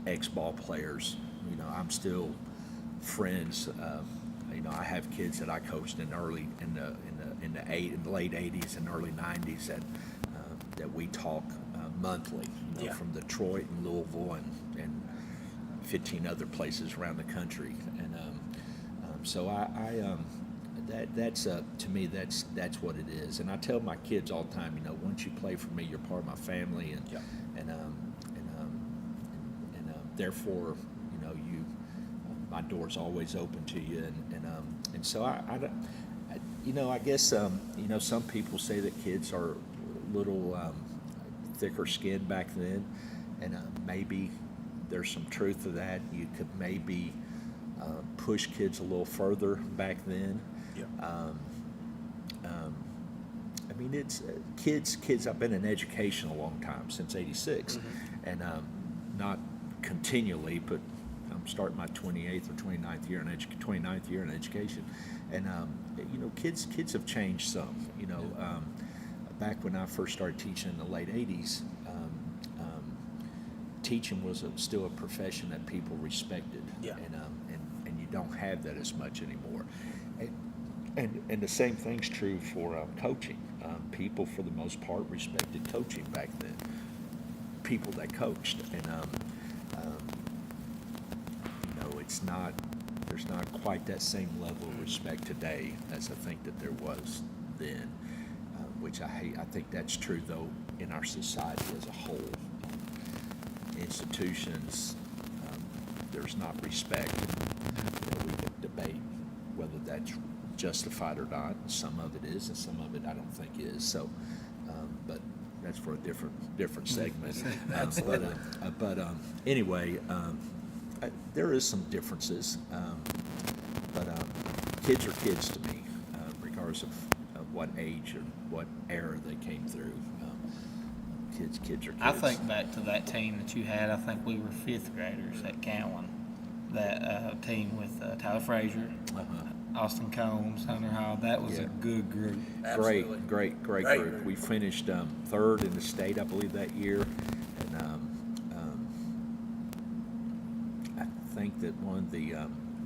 ex-ball players. You know, I'm still friends. You know, I have kids that I coached in the late '80s and early '90s that we talk monthly, you know, from Detroit and Louisville and 15 other places around the country, and so that's to me that's what it is. And I tell my kids all the time, you know, once you play for me, you're part of my family, and therefore, you know, my door's always open to you, and so I you know, I guess you know, some people say that kids are a little thicker skinned back then, and maybe there's some truth to that. You could maybe push kids a little further back then. I mean, it's kids. I've been in education a long time, since '86, and not continually, but I'm starting my 28th or 29th year in 29th year in education, and you know, kids have changed some. You know, back when I first started teaching in the late '80s, teaching was still a profession that people respected, and you don't have that as much anymore. And the same thing's true for coaching. People, for the most part, respected coaching back then. People that coached, and you know, there's not quite that same level of respect today as I think that there was then, which I hate. I think that's true though in our society as a whole. Institutions, there's not respect. You know, we could debate whether that's justified or not. Some of it is, and some of it I don't think is. So, but that's for a different segment. But anyway, there is some differences. But kids are kids to me, regardless of what age or what era they came through. Kids are kids. I think back to that team that you had. I think we were fifth graders at Cowan. That team with Tyler Frazier, Austin Combs, Hunter Hall. That was a good group. Absolutely. Great group. We finished third in the state, I believe, that year, and I think that one of the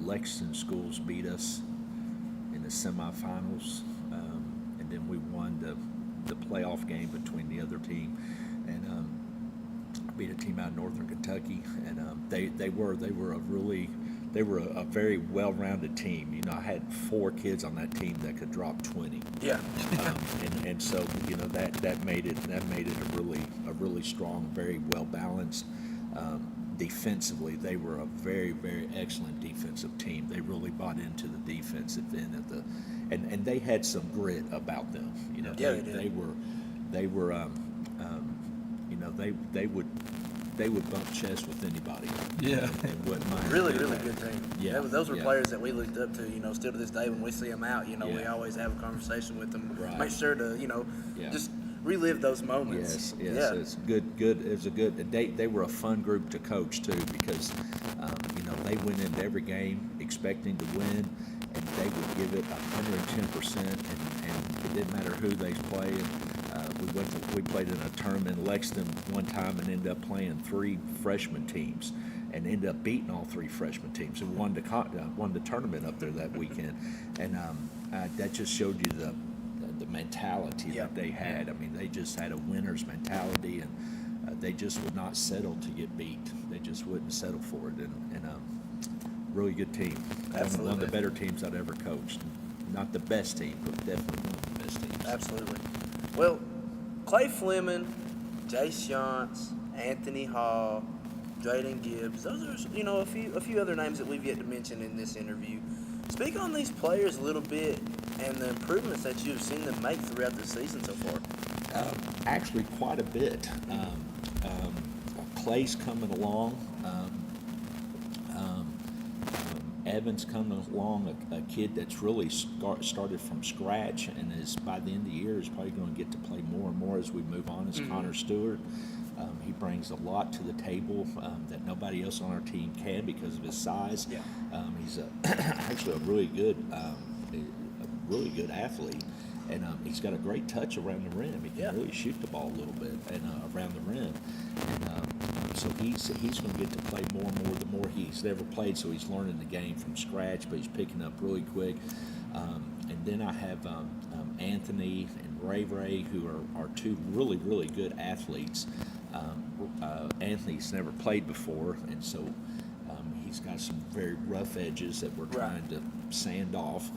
Lexington schools beat us in the semifinals, and then we won the playoff game between the other team, and beat a team out of Northern Kentucky, and they were a very well-rounded team. You know, I had 4 kids on that team that could drop 20. Yeah. And so you know that made it a really strong, very well balanced. Defensively, they were a very, very excellent defensive team. They really bought into the defensive end of the, and they had some grit about them. You know, they were you know, they would bump chests with anybody. Yeah. And wouldn't mind Really doing that. good team. Yeah. Those were yeah. players that we looked up to, you know, still to this day when we see them out, you know, we Yeah. always have a conversation with them. Right. Make sure to, you know, Yeah. just relive those moments. Yes, Yeah. it's good. It was a good. They were a fun group to coach too, because you know, they went into every game expecting to win, and they would give it 110%, and it didn't matter who they played. We played in a tournament in Lexington one time and ended up playing 3 freshman teams, and ended up beating all 3 freshman teams and won the tournament up there that weekend, and that just showed you the mentality that they had. I mean, they just had a winner's mentality, and they just would not settle to get beat. They just wouldn't settle for it, and really good team. Absolutely. One of the better teams I'd ever coached. Not the best team, but definitely one of the best teams. Absolutely. Well, Clay Fleming, Jace Shantz, Anthony Hall, Drayden Gibbs, those are, you know, a few other names that we've yet to mention in this interview. Speak on these players a little bit and the improvements that you've seen them make throughout the season so far. Actually, quite a bit. Clay's coming along. Evan's coming along, a kid that's really started from scratch, and is by the end of the year is probably going to get to play more and more as we move on. Is Connor Stewart. He brings a lot to the table that nobody else on our team can because of his size. Yeah. He's actually a really good athlete, and he's got a great touch around the rim. He can really shoot the ball a little bit and around the rim, and so he's going to get to play more and more the more he's ever played. So he's learning the game from scratch, but he's picking up really quick. And then I have Anthony and Ray, who are 2 really, really good athletes. Anthony's never played before, and so he's got some very rough edges that we're trying to sand off.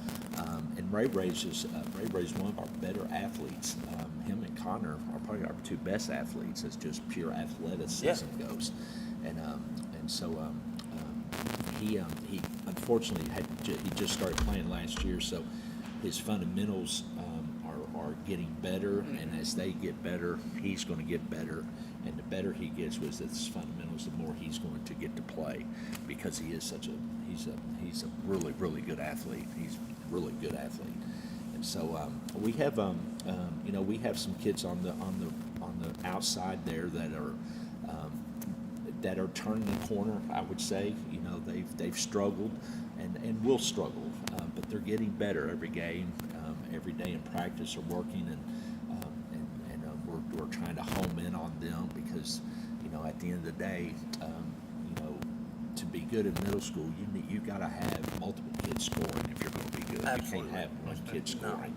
And Ray's one of our better athletes. Him and Connor are probably our 2 best athletes as just pure athleticism goes. And so he unfortunately he just started playing last year, so his fundamentals are getting better, and as they get better, he's going to get better. And the better he gets with his fundamentals, the more he's going to get to play, because he is he's a really, really good athlete. He's a really good athlete. And so we have you know, we have some kids on the outside there that are turning the corner. I would say, you know, they've struggled and will struggle, but they're getting better every game. Every day in practice are working, and we're trying to home in on them, because, you know, at the end of the day, you know, to be good in middle school, you got to have multiple kids scoring if you're going to be good. Absolutely. You can't have one kid scoring.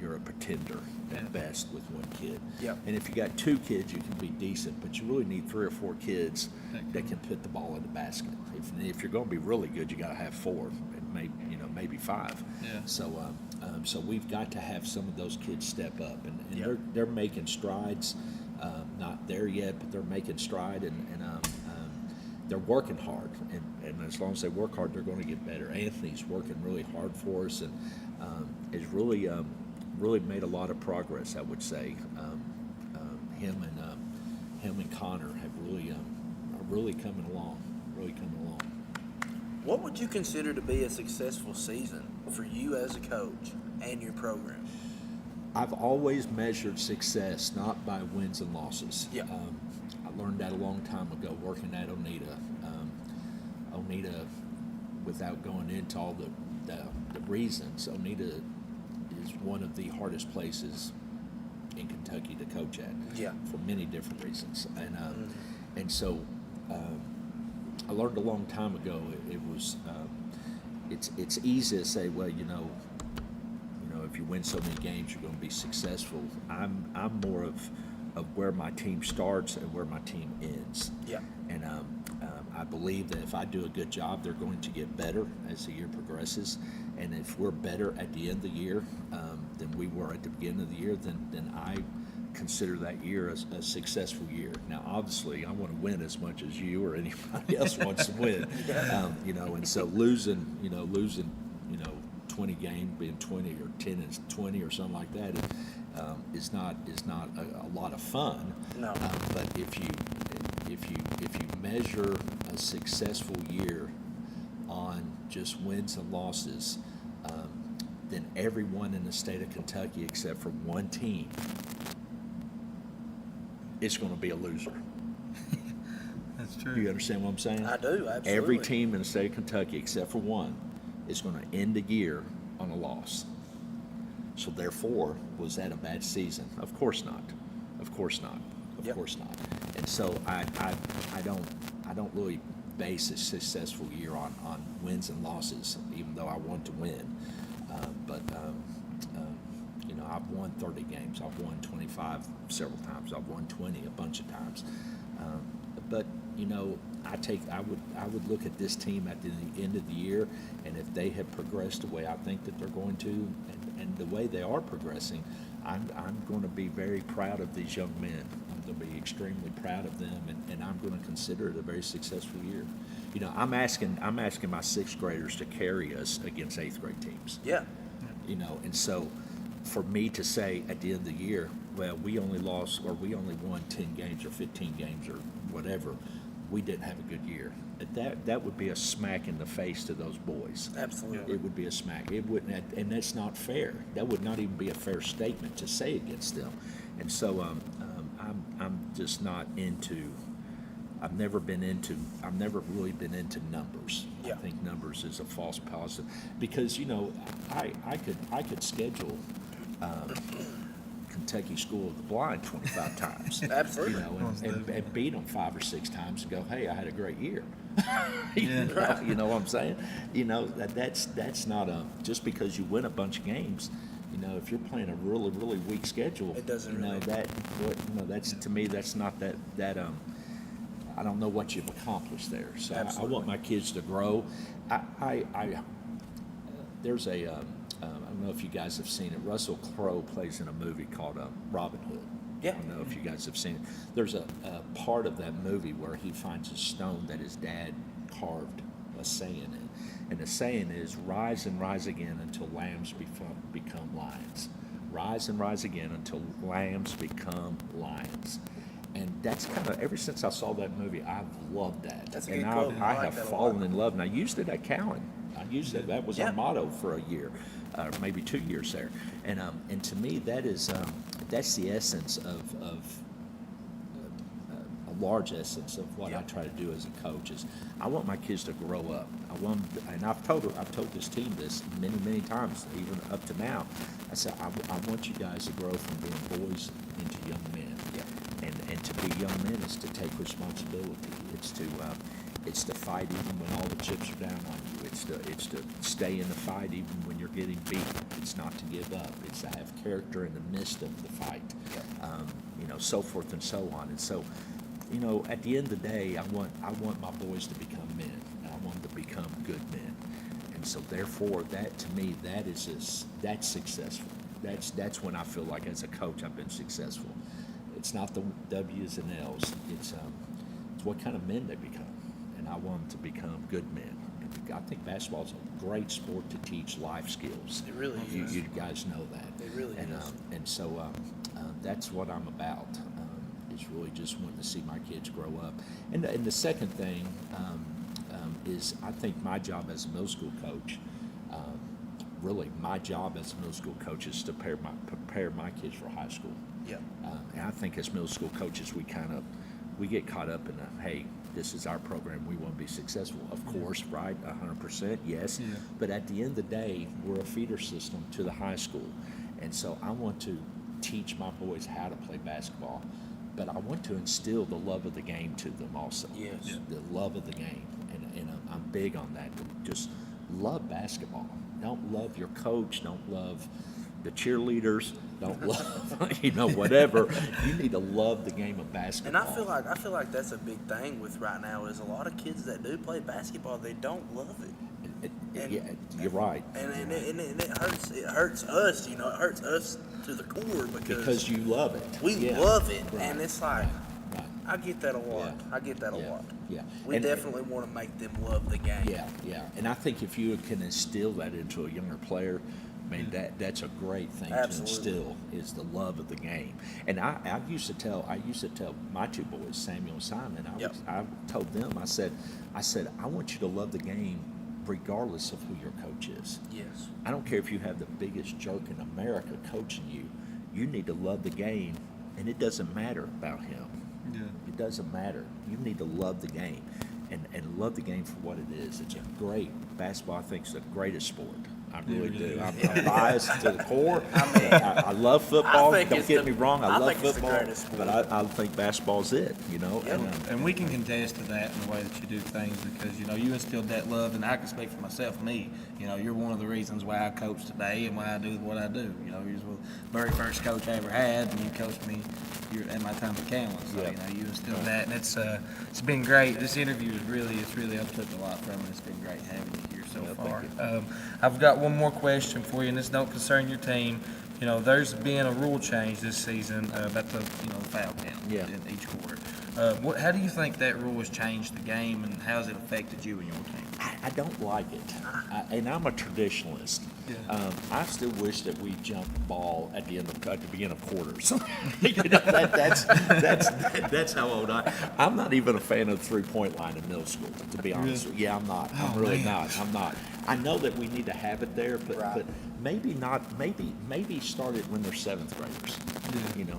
You're a pretender at best with one kid. Yep. And if you got 2 kids, you can be decent, but you really need 3 or 4 kids that can put the ball in the basket. If you're going to be really good, you got to have 4, and maybe 5. Yeah. So we've got to have some of those kids step up, and they're making strides. Not there yet, but they're making stride, and they're working hard. And as long as they work hard, they're going to get better. Anthony's working really hard for us, and has really made a lot of progress, I would say. Him and Connor have really coming along. What would you consider to be a successful season for you as a coach and your program? I've always measured success not by wins and losses. Yeah. I learned that a long time ago working at Oneida. Oneida, without going into all the reasons, Oneida is one of the hardest places in Kentucky to coach at. Yeah. For many different reasons, and so I learned a long time ago. It was it's easy to say, well, if you win so many games, you're going to be successful. I'm more of where my team starts and where my team ends. Yeah. And I believe that if I do a good job, they're going to get better as the year progresses. And if we're better at the end of the year than we were at the beginning of the year, then I consider that year a successful year. Now, obviously, I want to win as much as you or anybody else wants to win. And so losing 20 games, being 20 or 10 and 20 or something like that is not a lot of fun. No. But if you measure a successful year on just wins and losses, then everyone in the state of Kentucky except for one team is going to be a loser. That's true. Do you understand what I'm saying? I do, absolutely. Every team in the state of Kentucky except for one is going to end the year on a loss. So therefore, was that a bad season? Of course not. Of course not. Of course not. And so I don't really base a successful year on wins and losses, even though I want to win. I've won 30 games. I've won 25 several times. I've won 20 a bunch of times. But I would look at this team at the end of the year, and if they have progressed the way I think that they're going to, and the way they are progressing, I'm going to be very proud of these young men. I'm going to be extremely proud of them, and I'm going to consider it a very successful year. I'm asking my sixth graders to carry us against eighth grade teams. Yeah. And so for me to say at the end of the year, well, we only lost or we only won 10 games or 15 games or whatever, we didn't have a good year. That would be a smack in the face to those boys. Absolutely. It would be a smack. It wouldn't, and that's not fair. That would not even be a fair statement to say against them. And so I'm just not into. I've never really been into numbers. Yeah. I think numbers is a false positive because I could schedule Kentucky School of the Blind 25 times. Absolutely. And beat them 5 or 6 times and go, hey, I had a great year. Yeah. You know what I'm saying? That's not just because you win a bunch of games. If you're playing a really, really weak schedule, it doesn't that's to me that's not that I don't know what you've accomplished there. So I want my kids to grow. There's a I don't know if you guys have seen it. Russell Crowe plays in a movie called Robin Hood. Yeah. I don't know if you guys have seen it. There's a part of that movie where he finds a stone that his dad carved a saying in. And the saying is, rise and rise again until lambs become lions. Rise and rise again until lambs become lions. And that's kind of, ever since I saw that movie, I've loved that. That's a and good quote. I I like have that a fallen lot. in love. And I used it at Cowan. That was our motto for a year, maybe 2 years there. And to me, that's the essence of a large essence of what I try to do as a coach is I want my kids to grow up. And I've told this team this many, many times, even up to now. I said I want you guys to grow from being boys into young men. Yeah. And to be young men is to take responsibility. It's to fight even when all the chips are down on you. It's to stay in the fight even when you're getting beaten. It's not to give up. It's to have character in the midst of the fight. So forth and so on. And so, at the end of the day, I want my boys to become men. And I want them to become good men. And so therefore, that to me, that's successful. That's when I feel like as a coach I've been successful. It's not the W's and L's. It's what kind of men they become. And I want them to become good men. And I think basketball is a great sport to teach life skills. It really is. You guys know that. It really is. And so that's what I'm about. Is really just wanting to see my kids grow up. And the second thing is I think my job as a middle school coach really my job as a middle school coach is to prepare my kids for high school. Yeah. And I think as middle school coaches, we get caught up in hey, this is our program. We want to be successful. Of course, right? 100%, yes. Yeah. But at the end of the day, we're a feeder system to the high school. And so I want to teach my boys how to play basketball, but I want to instill the love of the game to them also. Yes. Yeah. The love of the game. And I'm big on that. Just love basketball. Don't love your coach. Don't love the cheerleaders. Don't love, whatever. You need to love the game of basketball. And I feel like that's a big thing with right now is a lot of kids that do play basketball, they don't love it. Yeah, you're right. And it hurts us, it hurts us to the core because you love it. We love it, right. And it's like, right. I get that a lot. Yeah. I get that a lot. Yeah. We definitely want to make them love the game. Yeah. And I think if you can instill that into a younger player, I mean, that's a great thing to instill is the love of the game. And I used to tell my two boys, Samuel and Simon, I told them, I said, I want you to love the game regardless of who your coach is. Yes. I don't care if you have the biggest jerk in America coaching you. You need to love the game, and it doesn't matter about him. Yeah. It doesn't matter. You need to love the game and love the game for what it is. It's a great basketball. I think it's the greatest sport. I really do. I'm biased to the core. I love football. Don't get me wrong. I love football, but I think basketball's it. And we can contest to that in the way that you do things because you instilled that love, and I can speak for myself. Me, you're one of the reasons why I coach today and why I do what I do. You're the very first coach I ever had, and you coached me at my time at Cameron. So you instilled that, and it's been great. This interview is really I've took a lot from it. It's been great having you here so far. I've got one more question for you, and this don't concern your team. There's been a rule change this season about the foul count in each quarter. How do you think that rule has changed the game, and how has it affected you and your team? I don't like it, and I'm a traditionalist. Yeah. I still wish that we jumped the ball at the beginning of quarters. That's how old I'm not even a fan of the 3-point line in middle school, to be honest with you. Yeah, I'm not. I'm really not. I'm not. I know that we need to have it there, but maybe not. Maybe start it when they're 7th graders,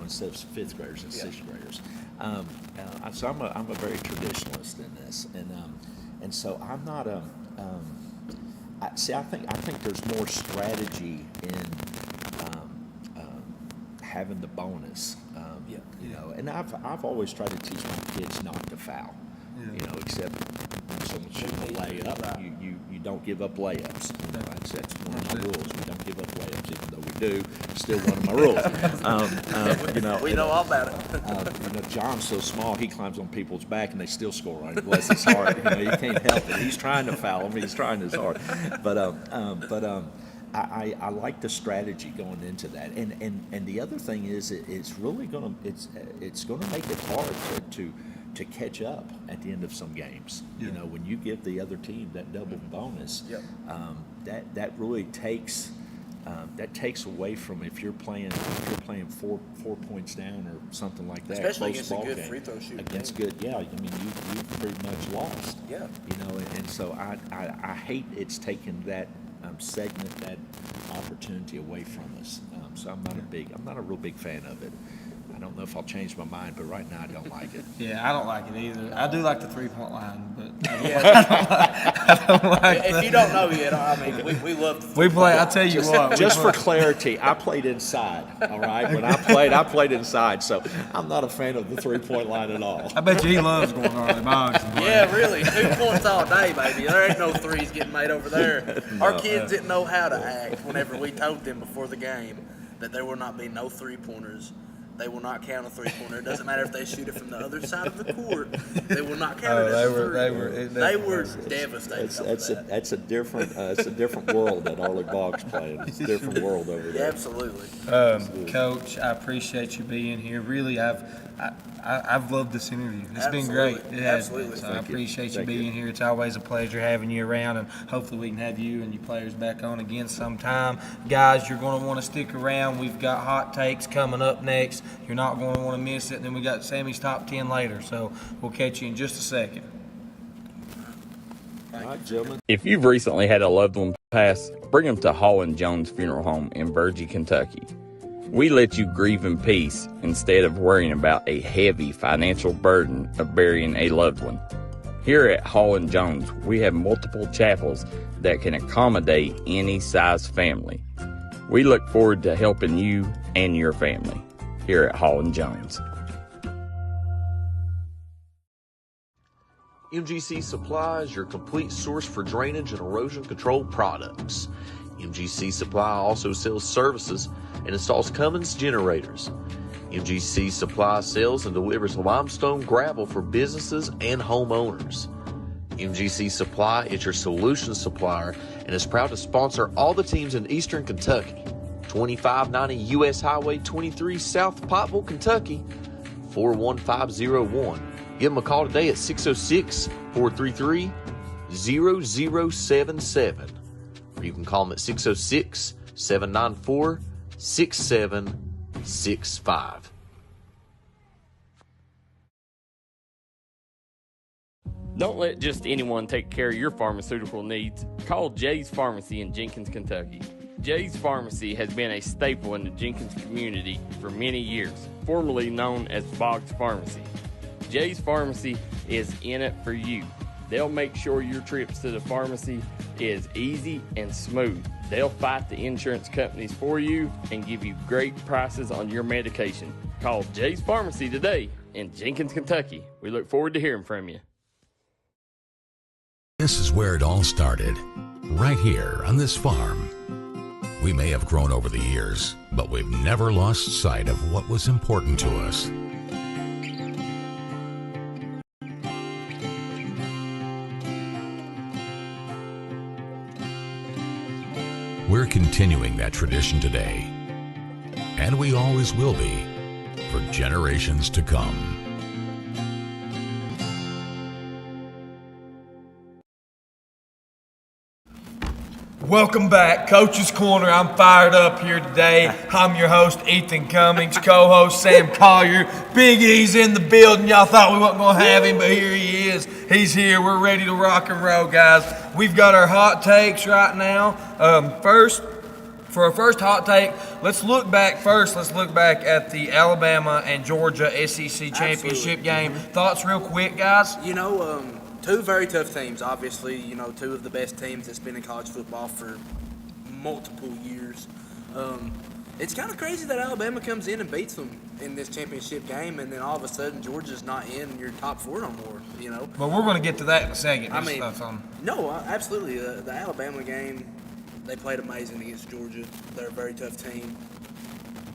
instead of 5th graders and 6th graders. So I'm a very traditionalist in this, and so I'm not a. I think there's more strategy in having the bonus. And I've always tried to teach my kids not to foul. Except when someone shoots a layup, you don't give up layups. That's one of my rules. We don't give up layups, even though we do. Still one of my rules. We know all about it. John's so small, he climbs on people's back and they still score on him. Bless his heart. You can't help it. He's trying to foul him. He's trying his hard. But I like the strategy going into that. And the other thing is it's really gonna make it hard to catch up at the end of some games. When you give the other team that double bonus, that really takes away from if you're playing 4 points down or something like that. Especially against a good free throw shooter. Against good, you pretty much lost. Yeah. And so I hate it's taken that segment, that opportunity away from us. So I'm not a real big fan of it. I don't know if I'll change my mind, but right now I don't like it. Yeah, I don't like it either. I do like the 3-point line, but I don't like if you don't know yet, I mean, we love the we play. I tell you what. Just for clarity, I played inside. All right, when I played inside, so I'm not a fan of the 3-point line at all. I bet you he loves going early box. Yeah, really, 2 points all day, baby. There ain't no threes getting made over there. No. Our kids didn't know how to act whenever we told them before the game that there will not be no 3-pointers. They will not count a 3-pointer. It doesn't matter if they shoot it from the other side of the court. They will not count it as a 3. They were devastated. That's a different world that Arlie Boggs playing. It's a different world over there. Absolutely. Coach, I appreciate you being here. Really, I've loved this interview. It's been great. It has been. So I appreciate you being here. It's always a pleasure having you around, and hopefully we can have you and your players back on again sometime. Guys, you're going to want to stick around. We've got hot takes coming up next. You're not going to want to miss it. And then we got Sammy's top 10 later. So we'll catch you in just a second. All right, gentlemen. If you've recently had a loved one pass, bring them to Hall & Jones Funeral Home in Burgee, Kentucky. We let you grieve in peace instead of worrying about a heavy financial burden of burying a loved one. Here at Hall & Jones, we have multiple chapels that can accommodate any size family. We look forward to helping you and your family here at Hall & Jones. MGC Supply is your complete source for drainage and erosion control products. MGC Supply also sells services and installs Cummings generators. MGC Supply sells and delivers limestone gravel for businesses and homeowners. MGC Supply is your solution supplier and is proud to sponsor all the teams in Eastern Kentucky. 2590 U.S. Highway 23 South Pottville, Kentucky, 41501. Give them a call today at 606-433-0077. Or you can call them at 606-794-6765. Don't let just anyone take care of your pharmaceutical needs. Call Jay's Pharmacy in Jenkins, Kentucky. Jay's Pharmacy has been a staple in the Jenkins community for many years, formerly known as Boggs Pharmacy. Jay's Pharmacy is in it for you. They'll make sure your trips to the pharmacy is easy and smooth. They'll fight the insurance companies for you and give you great prices on your medication. Call Jay's Pharmacy today in Jenkins, Kentucky. We look forward to hearing from you. This is where it all started, right here on this farm. We may have grown over the years, but we've never lost sight of what was important to us. We're continuing that tradition today, and we always will be for generations to come. Welcome back, Coach's Corner. I'm fired up here today. I'm your host, Ethan Cummings, co-host Sam Collier. Big E's in the building. Y'all thought we wasn't going to have him, but here he is. He's here. We're ready to rock and roll, guys. We've got our hot takes right now. For our first hot take, let's look back first. Let's look back at the Alabama and Georgia SEC championship game. Thoughts real quick, guys? You know, two very tough teams, obviously. You know, two of the best teams that's been in college football for multiple years. It's kind of crazy that Alabama comes in and beats them in this championship game, and then all of a sudden Georgia's not in your top four no more, you know. But we're going to get to that in a second. No, absolutely. The Alabama game, they played amazing against Georgia. They're a very tough team.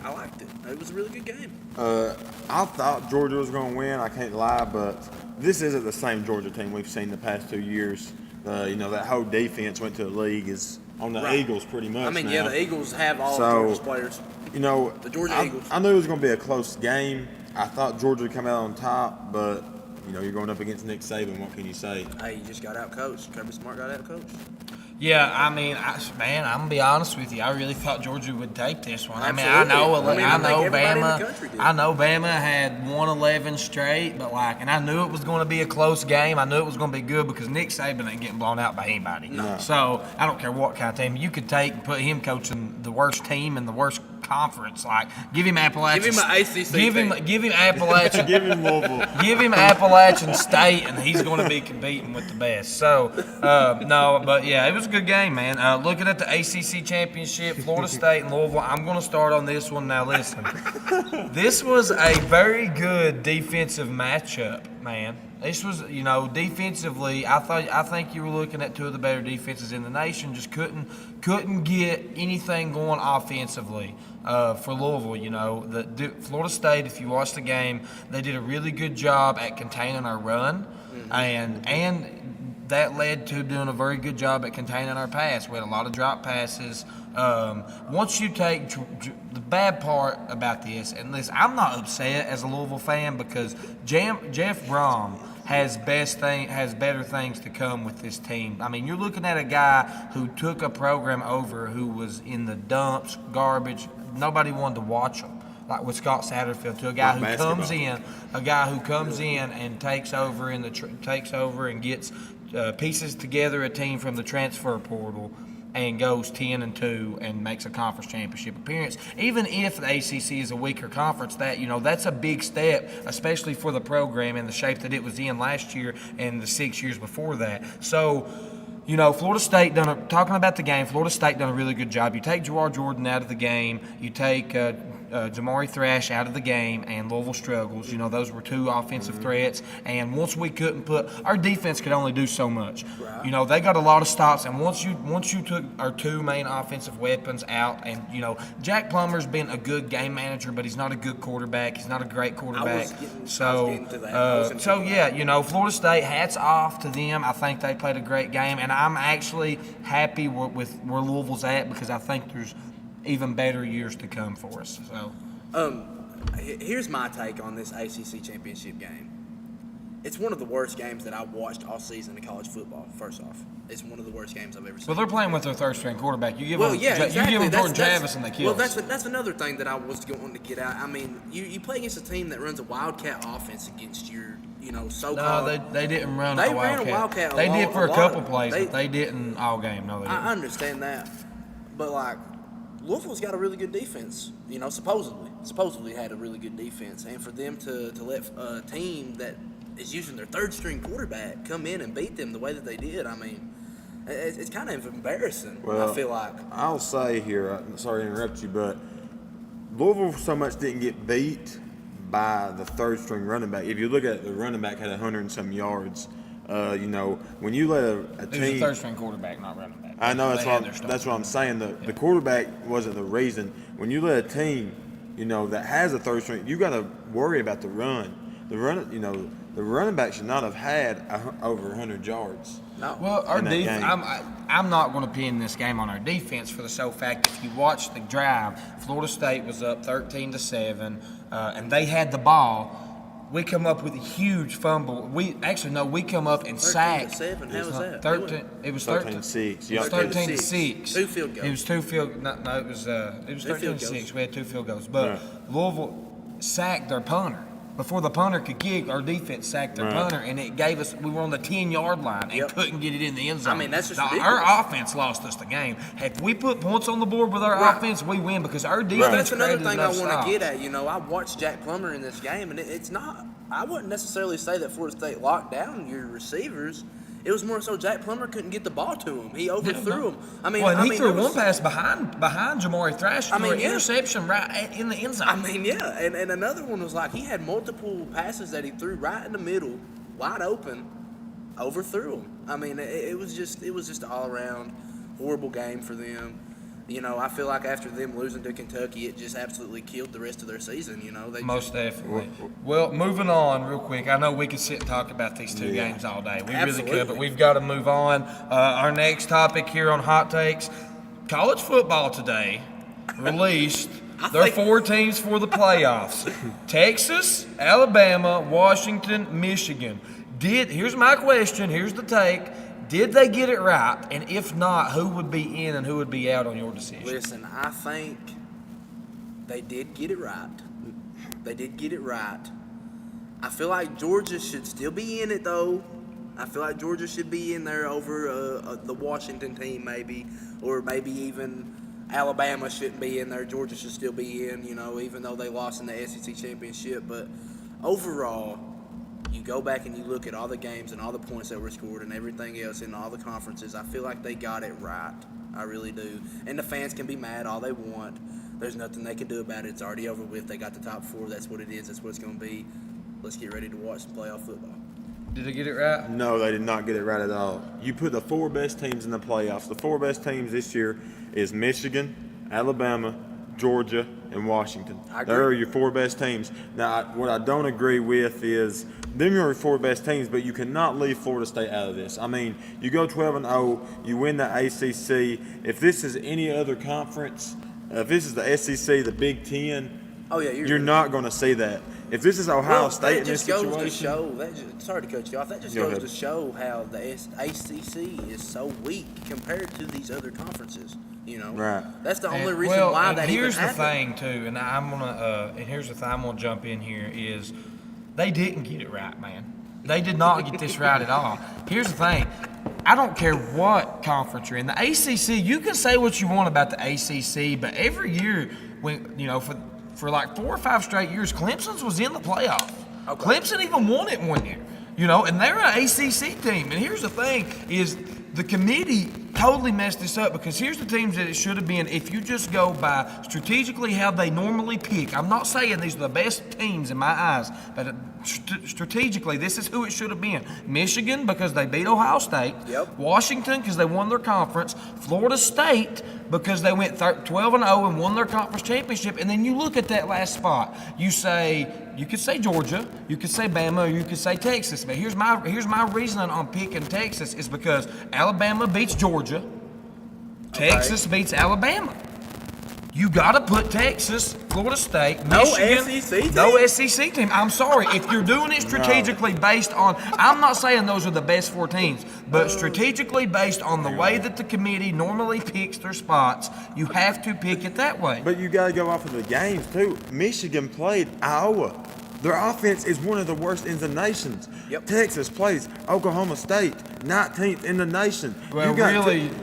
I liked it. It was a really good game. I thought Georgia was going to win. I can't lie, but this isn't the same Georgia team we've seen the past 2 years. That whole defense went to the league is on the Eagles pretty much. Yeah, the Eagles have all of Georgia's players. The Georgia Eagles. I knew it was going to be a close game. I thought Georgia would come out on top, but you're going up against Nick Saban. What can you say? Hey, you just got out coached. Kirby Smart got out coached. Yeah, I'm gonna be honest with you. I really thought Georgia would take this one. Absolutely. I know Bama. I know Bama had won 11 straight, but and I knew it was going to be a close game. I knew it was going to be good because Nick Saban ain't getting blown out by anybody. No. So I don't care what kind of team you could take and put him coaching the worst team in the worst conference. Give him Appalachian. Give him an ACC. Give him Appalachian. Give him Louisville. Give him Appalachian State, and he's going to be competing with the best. So it was a good game, man. Looking at the ACC championship, Florida State and Louisville, I'm going to start on this one. Now, listen. This was a very good defensive matchup, man. This was, defensively, I think you were looking at two of the better defenses in the nation. Just couldn't get anything going offensively for Louisville. Florida State, if you watch the game, they did a really good job at containing our run, and that led to doing a very good job at containing our pass. We had a lot of drop passes. Once you take the bad part about this, and listen, I'm not upset as a Louisville fan because Jeff Brom has better things to come with this team. I mean, you're looking at a guy who took a program over who was in the dumps, garbage. Nobody wanted to watch him. Like with Scott Satterfield, to a guy who comes in and takes over and gets pieces together a team from the transfer portal and goes 10-2 and makes a conference championship appearance. Even if the ACC is a weaker conference, that's a big step, especially for the program in the shape that it was in last year and the 6 years before that. So, Florida State talking about the game, Florida State done a really good job. You take Jawar Jordan out of the game, you take Jamari Thrash out of the game, and Louisville struggles. Those were two offensive threats, and once we couldn't our defense could only do so much. Right. They got a lot of stops, and once you took our two main offensive weapons out, and Jack Plummer's been a good game manager, but he's not a good quarterback. He's not a great quarterback. Florida State, hats off to them. I think they played a great game, and I'm actually happy with where Louisville's at, because I think there's even better years to come for us. So, here's my take on this ACC championship game. It's one of the worst games that I've watched all season in college football. First off, it's one of the worst games I've ever seen. Well, they're playing with their third-string quarterback. You give them Jordan Travis and they kill. Well, that's another thing that I was going to get at. I mean, you play against a team that runs a wildcat offense against your, so-called. No, they didn't run a wildcat. They ran a wildcat. They did for a couple plays, but they didn't all game. No, they didn't. I understand that, but Louisville's got a really good defense. Supposedly had a really good defense, and for them to let a team that is using their third-string quarterback come in and beat them the way that they did, I mean, it's kind of embarrassing. Well, I feel like. I'll say here, sorry to interrupt you, but Louisville so much didn't get beat by the third-string running back. If you look at it, the running back had 100 and some yards. When you let a team, it was a third-string quarterback, not running back. I know that's what I'm saying. The quarterback wasn't the reason. When you let a team, that has a third string, you got to worry about the run. The running back should not have had over 100 yards. No. Well, our defense. I'm not going to pin this game on our defense for the sole fact if you watch the drive, Florida State was up 13-7, and they had the ball. We come up with a huge fumble. We come up and sacked. 13-7. How was that? 13. It was 13-6. It was 13-6. 2 field goals. It was 2 field. No, it was 13-6. We had 2 field goals. But Louisville sacked their punter. Before the punter could kick, our defense sacked their punter, and it gave us. We were on the 10-yard line and couldn't get it in the end zone. I mean, that's just ridiculous. Our offense lost us the game. If we put points on the board with our offense, we win because our defense. That's another thing I want to get at. I watched Jack Plummer in this game, and it's not. I wouldn't necessarily say that Florida State locked down your receivers. It was more so Jack Plummer couldn't get the ball to him. He overthrew him. He threw one pass behind Jamari Thrash. An interception right in the end zone. And another one was he had multiple passes that he threw right in the middle, wide open, overthrew him. It was just an all around horrible game for them. I feel like after them losing to Kentucky, it just absolutely killed the rest of their season. Most definitely. Well, moving on real quick. I know we could sit and talk about these two games all day. We really could, but we've got to move on. Our next topic here on Hot Takes, college football today released their 4 teams for the playoffs. Texas, Alabama, Washington, Michigan. Here's my question. Here's the take. Did they get it right? And if not, who would be in and who would be out on your decision? Listen, I think they did get it right. I feel like Georgia should still be in it, though. I feel like Georgia should be in there over the Washington team, maybe. Or maybe even Alabama shouldn't be in there. Georgia should still be in, even though they lost in the SEC championship. But overall, you go back and you look at all the games and all the points that were scored and everything else in all the conferences, I feel like they got it right. I really do. And the fans can be mad all they want. There's nothing they can do about it. It's already over with. They got the top 4. That's what it is. That's what it's going to be. Let's get ready to watch some playoff football. Did they get it right? No, they did not get it right at all. You put the 4 best teams in the playoffs. The 4 best teams this year is Michigan, Alabama, Georgia, and Washington. There are your 4 best teams. Now, what I don't agree with is them are your 4 best teams, but you cannot leave Florida State out of this. You go 12-0, you win the ACC. If this is any other conference, if this is the SEC, the Big Ten, you're not going to see that. If this is Ohio State in this situation, sorry to cut you off. That just goes to show how the ACC is so weak compared to these other conferences. Right. That's the only reason why that even happened. Here's the thing too, and I'm gonna jump in here is they didn't get it right, man. They did not get this right at all. Here's the thing. I don't care what conference you're in. The ACC, you can say what you want about the ACC, but every year, for like 4 or 5 straight years, Clemson's was in the playoff. Okay. Clemson even won it one year, and they're an ACC team. And here's the thing is the committee totally messed this up because here's the teams that it should have been if you just go by strategically how they normally pick. I'm not saying these are the best teams in my eyes, but strategically, this is who it should have been. Michigan, because they beat Ohio State. Yep. Washington, because they won their conference. Florida State, because they went 12-0 and won their conference championship. And then you look at that last spot. You could say Georgia, you could say Bama, or you could say Texas. But here's my reasoning on picking Texas is because Alabama beats Georgia. Texas beats Alabama. You got to put Texas, Florida State, Michigan. No SEC team. I'm sorry. If you're doing it strategically based on, I'm not saying those are the best 4 teams, but strategically based on the way that the committee normally picks their spots, you have to pick it that way. But you got to go off of the games, too. Michigan played Iowa. Their offense is one of the worst in the nation. Yep. Texas plays Oklahoma State, 19th in the nation. Well,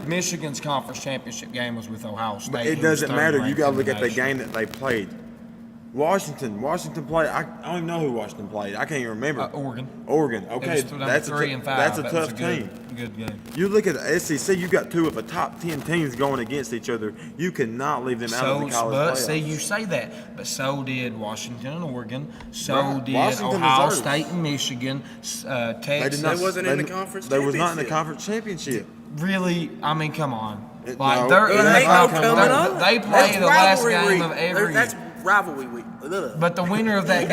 Michigan's conference championship game was with Ohio State. But it doesn't matter. You got to look at the game that they played. Washington played. I don't even know who Washington played. I can't even remember. Oregon. Okay, that's 3 and 5. That's a tough team. Good game. You look at the SEC. You got 2 of the top 10 teams going against each other. You cannot leave them out of the college playoffs. See, you say that, but so did Washington and Oregon. So did Washington Ohio deserves. State and Michigan. Texas. They wasn't in the conference championship. They was not in the conference championship. Really? I mean, come on. No, they're in the conference. They play the last game of every year. That's rivalry week. But the winner of that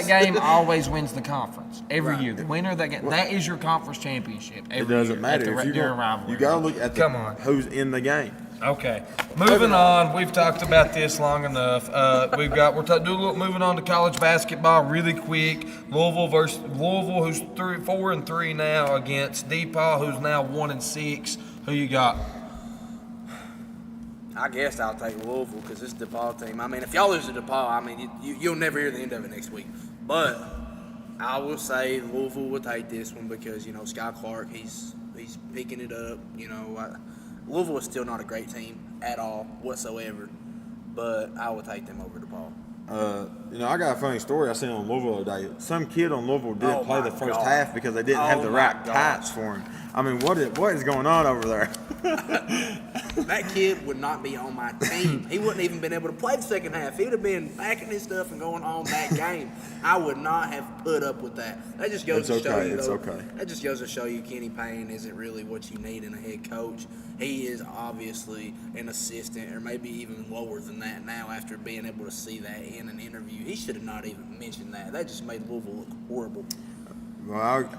game, always wins the conference every year. The winner of that game, that is your conference championship. It doesn't matter if during rivalry. You got to look at who's in the game. Okay, moving on. We've talked about this long enough. Moving on to college basketball really quick. Louisville, who's 4-3 now against DePaul, who's now 1-6. Who you got? I guess I'll take Louisville because it's the DePaul team. I mean, if y'all lose to DePaul, I mean, you'll never hear the end of it next week. But I will say Louisville will take this one because, Sky Clark, he's picking it up. Louisville is still not a great team at all whatsoever, but I will take them over DePaul. I got a funny story I seen on Louisville today. Some kid on Louisville didn't play the first half because they didn't have the right tights for him. I mean, what is going on over there? That kid would not be on my team. He wouldn't even been able to play the second half. He would have been packing his stuff and going home that game. I would not have put up with that. That just goes to show you, that just goes to show you Kenny Payne isn't really what you need in a head coach. He is obviously an assistant, or maybe even lower than that now after being able to see that in an interview. He should have not even mentioned that. That just made Louisville look horrible. Well,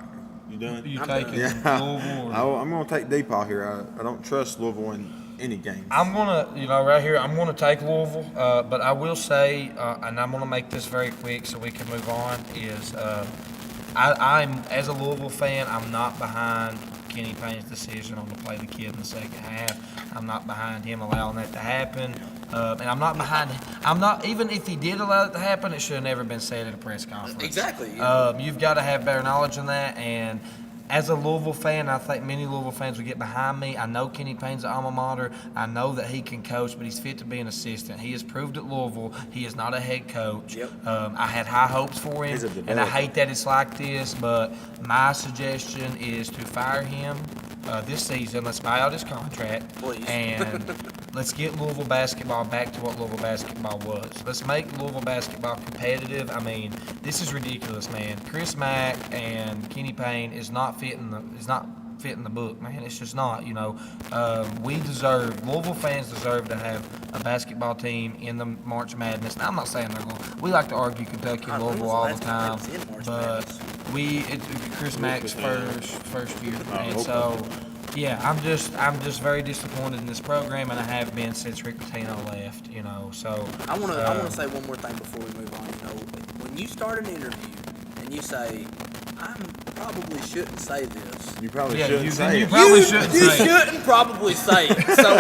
you done? You taking Louisville? I'm going to take DePaul here. I don't trust Louisville in any game. I'm going to, right here, I'm going to take Louisville. But I will say, and I'm going to make this very quick so we can move on, is I'm as a Louisville fan, I'm not behind Kenny Payne's decision on to play the kid in the second half. I'm not behind him allowing that to happen. And I'm not behind him. Even if he did allow it to happen, it should have never been said at a press conference. Exactly. You've got to have better knowledge than that. And as a Louisville fan, I think many Louisville fans will get behind me. I know Kenny Payne's an alma mater. I know that he can coach, but he's fit to be an assistant. He has proved at Louisville he is not a head coach. Yep. I had high hopes for him, and I hate that it's like this, but my suggestion is to fire him this season. Let's buy out his contract. Please. And let's get Louisville basketball back to what Louisville basketball was. Let's make Louisville basketball competitive. I mean, this is ridiculous, man. Chris Mack and Kenny Payne is not fitting the book, man. It's just not. Louisville fans deserve to have a basketball team in the March Madness. Now, I'm not saying they're going. We like to argue Kentucky and Louisville all the time, but Chris Mack's first year, and so. Yeah, I'm just very disappointed in this program, and I have been since Rick Pitino left. So I want to say one more thing before we move on. When you start an interview and you say, "I probably shouldn't say this," you probably shouldn't say it. You shouldn't probably say it. So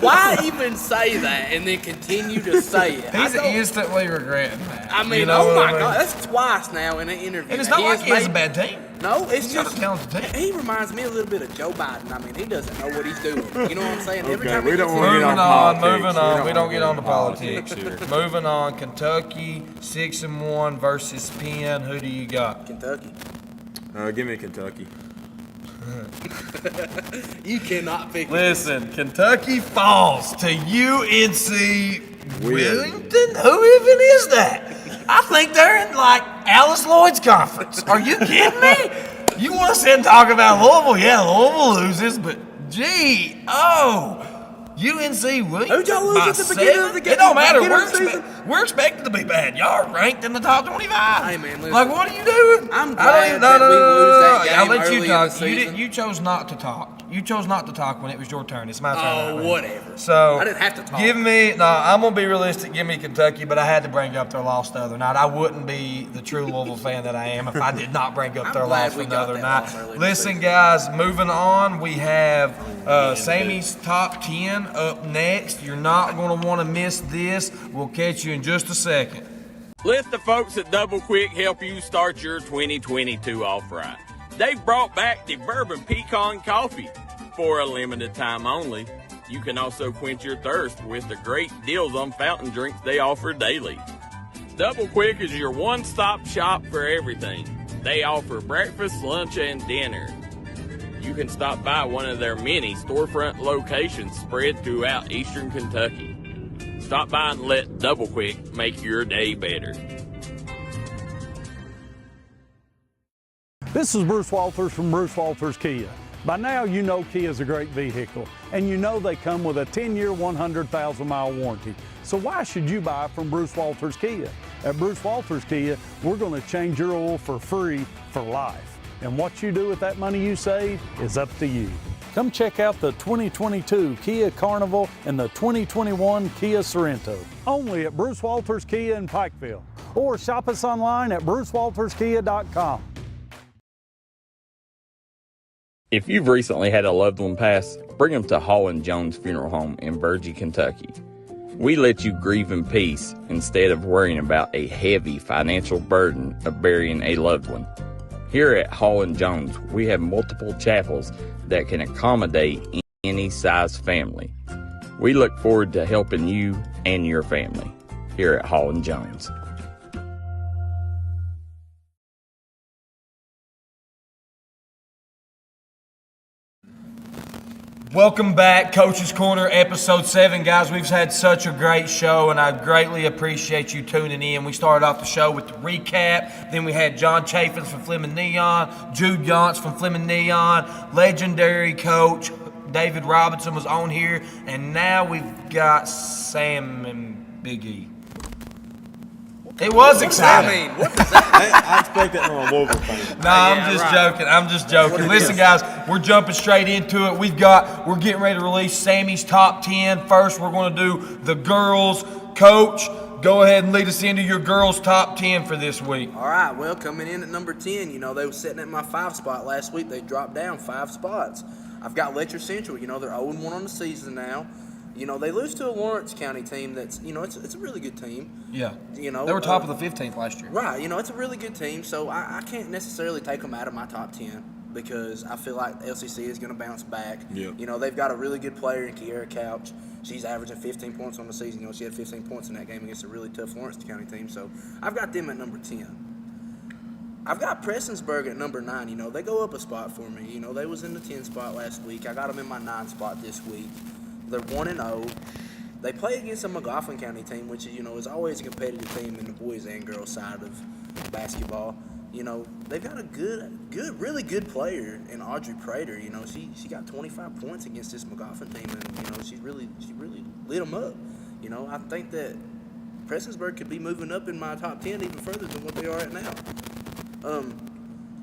why even say that and then continue to say it? He's instantly regretting that. I mean, You know oh what my I mean? God, that's twice now in an interview. And it's that not like he has a made- bad team. No, it's He's got just a talented team. he reminds me a little bit of Joe Biden. I mean, he doesn't know what he's doing. You know what I'm saying? Every Okay, time we he don't gets wanna in- get Moving on on, politics. moving on. We don't wanna get on to politics politics. Moving on. Kentucky 6-1 versus Penn. Who do you got? Kentucky. Give me Kentucky. You cannot pick. Listen, Kentucky falls to UNC Weird. Wellington. Who even is that? I think they're in like Alice Lloyd's conference. Are you kidding me? You want to sit and talk about Louisville? Yeah, Louisville loses, but UNC Wellington. Who'd y'all lose by at the beginning of the 7? game? It don't matter. Beginning of the season? We're expected to be bad. Y'all are ranked in the top 25. Hey, man, listen. Like, what are you doing? I'm I don't glad even- that we lose that game I'll let early you in talk. the You season. you chose not to talk. You chose not to talk when it was your turn. It's my turn. Oh, right now. whatever. So I didn't have to talk. Give me I'm gonna be realistic. Give me Kentucky, but I had to bring up their loss the other night. I wouldn't be the true Louisville fan that I am if I did not bring up I'm their glad loss we from the got other that night. loss early in the Listen, season. guys, moving on. We have Sammy's top 10 up next. You're not gonna want to miss this. We'll catch you in just a second. Let the folks at Double Quick help you start your 2022 off right. They've brought back the bourbon pecan coffee for a limited time only. You can also quench your thirst with the great deals on fountain drinks they offer daily. Double Quick is your one-stop shop for everything. They offer breakfast, lunch, and dinner. You can stop by one of their many storefront locations spread throughout eastern Kentucky. Stop by and let Double Quick make your day better. This is Bruce Walters from Bruce Walters Kia. By now, you know Kia is a great vehicle, and you know they come with a 10-year, 100,000-mile warranty. So why should you buy from Bruce Walters Kia? At Bruce Walters Kia, we're going to change your oil for free for life. And what you do with that money you save is up to you. Come check out the 2022 Kia Carnival and the 2021 Kia Sorento. Only at Bruce Walters Kia in Pikeville. Or shop us online at brucewalterskia.com. If you've recently had a loved one pass, bring them to Hall & Jones Funeral Home in Burgee, Kentucky. We let you grieve in peace instead of worrying about a heavy financial burden of burying a loved one. Here at Hall & Jones, we have multiple chapels that can accommodate any size family. We look forward to helping you and your family here at Hall & Jones. Welcome back, Coach's Corner, episode 7. Guys, we've had such a great show, and I greatly appreciate you tuning in. We started off the show with the recap. Then we had John Chaffins from Fleming Neon, Jude Yance from Fleming Neon, legendary coach David Robinson was on here, and now we've got Sam and Big E. It was exciting. I expect that from a Louisville fan. No, I'm just joking. Listen, guys, we're jumping straight into it. We're getting ready to release Sammy's top 10. First, we're going to do the girls. Coach, go ahead and lead us into your girls' top 10 for this week. All right, well, coming in at number 10, they were sitting at my 5 spot last week. They dropped down 5 spots. I've got Letcher Central. They're 0-1 on the season now. They lose to a Lawrence County team that's, it's a really good team. Yeah. They were top of the 15th last year. Right. It's a really good team, so I can't necessarily take them out of my top 10 because I feel like LCC is going to bounce back. Yeah. They've got a really good player in Kiera Couch. She's averaging 15 points on the season. She had 15 points in that game against a really tough Lawrence County team, so I've got them at number 10. I've got Prestonsburg at number 9. They go up a spot for me. They was in the 10 spot last week. I got them in my 9 spot this week. They're 1-0. They play against a McLaughlin County team, which is always a competitive team in the boys and girls side of basketball. They've got a really good player in Audrey Prater. She got 25 points against this McLaughlin team, and she really lit them up. I think that Prestonsburg could be moving up in my top 10 even further than what they are at now.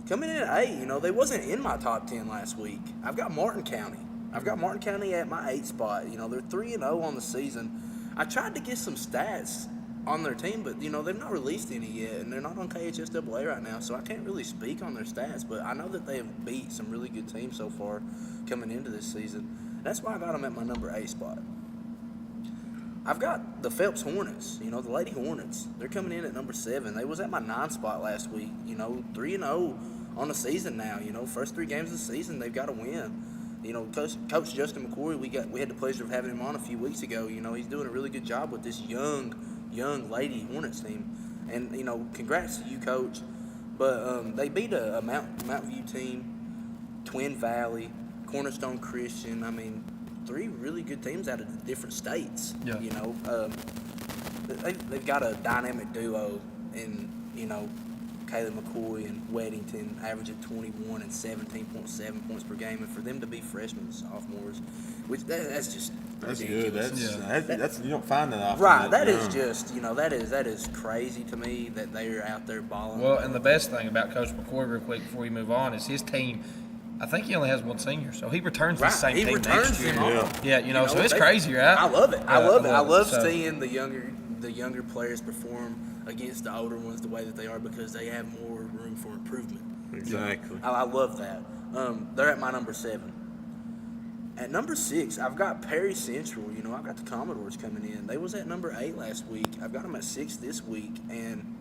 Coming in at 8, they wasn't in my top 10 last week. I've got Martin County. At my 8 spot. They're 3-0 on the season. I tried to get some stats on their team, but they've not released any yet, and they're not on KHSAA right now, so I can't really speak on their stats. But I know that they have beat some really good teams so far coming into this season. That's why I got them at my number 8 spot. I've got the Phelps Hornets, the Lady Hornets. They're coming in at number 7. They was at my 9 spot last week, 3-0 on the season now. First 3 games of the season, they've got to win. Coach Justin McCoy, we had the pleasure of having him on a few weeks ago. He's doing a really good job with this young Lady Hornets team. And, congrats to you, Coach. But they beat a Mount View team, Twin Valley, Cornerstone Christian. I mean, 3 really good teams out of different states. Yeah. They've got a dynamic duo in, Caleb McCoy and Weddington averaging 21 and 17.7 points per game. And for them to be freshmen and sophomores, which that's just ridiculous. Good. That's you don't find that often. Right. That is just, that is crazy to me that they're out there balling. Well, and the best thing about Coach McCoy, real quick before we move on, is his team. I think he only has 1 senior, so he returns the same team next year. Yeah, so it's crazy, right? I love it. I love it. I love so. seeing the younger players perform against the older ones the way that they are, because they have more room for improvement. Exactly. I love that. They're at my number 7. At number 6, I've got Perry Central. I've got the Commodores coming in. They was at number 8 last week. I've got them at 6 this week. And,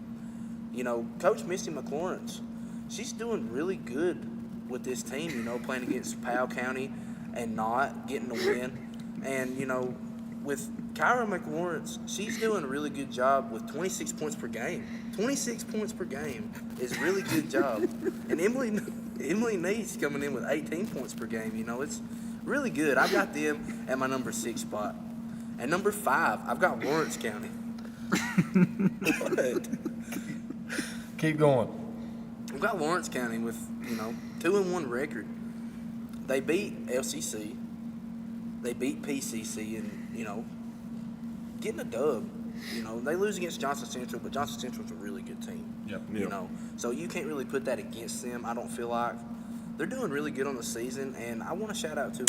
Coach Misty McLawrence, she's doing really good with this team, playing against Powell County and not getting the win. And, with Kyra McLawrence, she's doing a really good job with 26 points per game. 26 points per game is a really good job. And Emily Neese coming in with 18 points per game. It's really good. I've got them at my number 6 spot. At number 5, I've got Lawrence County. What? Keep going. I've got Lawrence County with, 2-1 record. They beat LCC. They beat PCC and, getting a dub. They lose against Johnson Central, but Johnson Central's a really good team. Yep. So you can't really put that against them, I don't feel like. They're doing really good on the season, and I want to shout out to,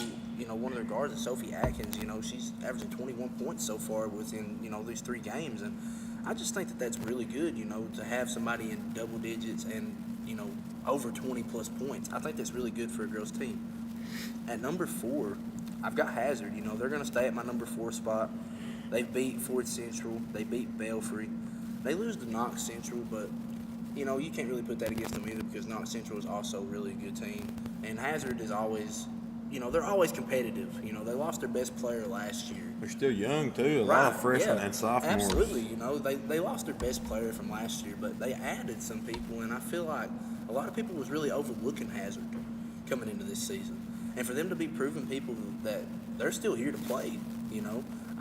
one of their guards, Sophie Atkins. She's averaging 21 points so far within, these 3 games. And I just think that that's really good, to have somebody in double digits and, over 20-plus points. I think that's really good for a girls' team. At number 4, I've got Hazard. They're going to stay at my number 4 spot. They beat Ford Central. They beat Belfry. They lose to Knox Central, but, you can't really put that against them either, because Knox Central is also a really good team. And Hazard is always, they're always competitive. They lost their best player last year. They're still young, too. A lot of freshmen and sophomores. Absolutely. They lost their best player from last year, but they added some people, and I feel like a lot of people was really overlooking Hazard coming into this season. And for them to be proving people that they're still here to play,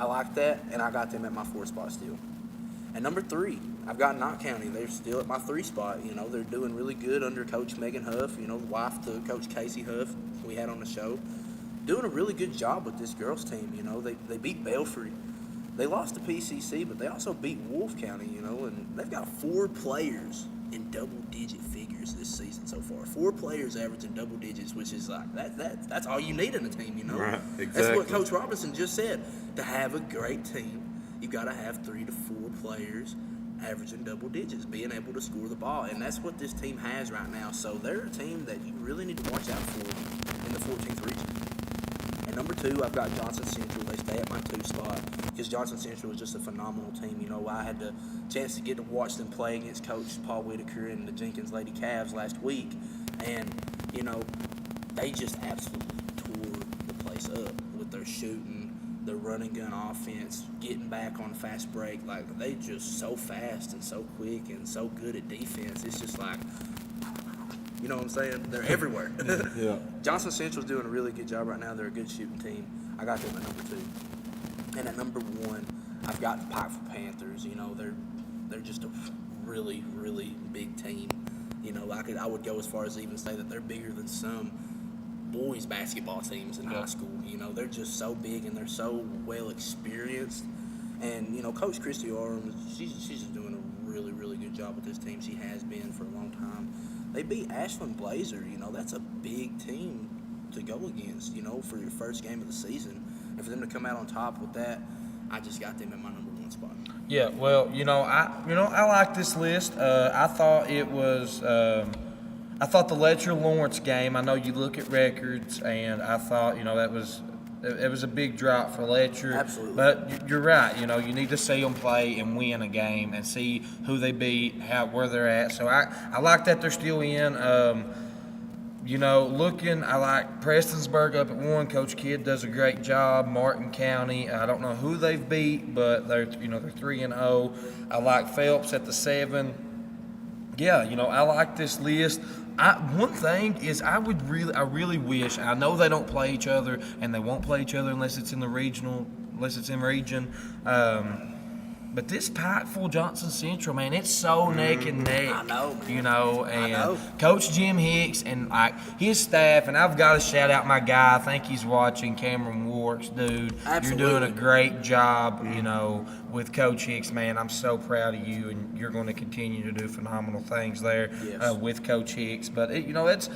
I like that, and I got them at my 4 spot still. At number 3, I've got Knott County. They're still at my 3 spot. They're doing really good under Coach Megan Huff, the wife to Coach Casey Huff we had on the show. Doing a really good job with this girls team. They beat Belfry. They lost to PCC, but they also beat Wolf County, and they've got 4 players in double-digit figures this season so far. 4 players averaging double digits, which is like that's all you need in a team, Right, exactly. That's what Coach Robinson just said. To have a great team, you've got to have 3 to 4 players averaging double digits, being able to score the ball, and that's what this team has right now. So they're a team that you really need to watch out for in the 14th region. At number 2, I've got Johnson Central. They stay at my 2 spot because Johnson Central is just a phenomenal team. I had the chance to get to watch them play against Coach Paul Whitaker and the Jenkins Lady Cavs last week, and they just absolutely tore the place up with their shooting, their running gun offense, getting back on fast break. Like, they just so fast and so quick and so good at defense. It's just like, you know what I'm saying? They're everywhere. Yeah. Johnson Central's doing a really good job right now. They're a good shooting team. I got them at number 2. And at number 1, I've got the Pikeville Panthers. They're just a really, really big team. I would go as far as even say that they're bigger than some boys basketball teams in high school. They're just so big and they're so well experienced. And, Coach Christy Orm, she's just doing a really, really good job with this team. She has been for a long time. They beat Ashland Blazer. That's a big team to go against, for your first game of the season. And for them to come out on top with that, I just got them at my number 1 spot. Yeah, well, I like this list. I thought it was I thought the Letcher Lawrence game, I know you look at records, and I thought, that was It was a big drop for Letcher. Absolutely. But you're right. You know, you need to see them play and win a game and see who they beat, where they're at. So I like that they're still in. You know, I like Prestonsburg up at 1. Coach Kidd does a great job. Martin County, I don't know who they've beat, but they're 3-0. I like Phelps at the 7. Yeah, you know, I like this list. One thing is I really wish, I know they don't play each other and they won't play each other unless it's in region. But this Pikeville Johnson Central, man, it's so neck and neck. I know, man. You know, and Coach Jim Hicks and his staff, and I've got to shout out my guy. I think he's watching, Cameron Warks, dude. Absolutely. You're doing a great job, you know, with Coach Hicks, man. I'm so proud of you, and you're going to continue to do phenomenal things there with Coach Hicks. But, it's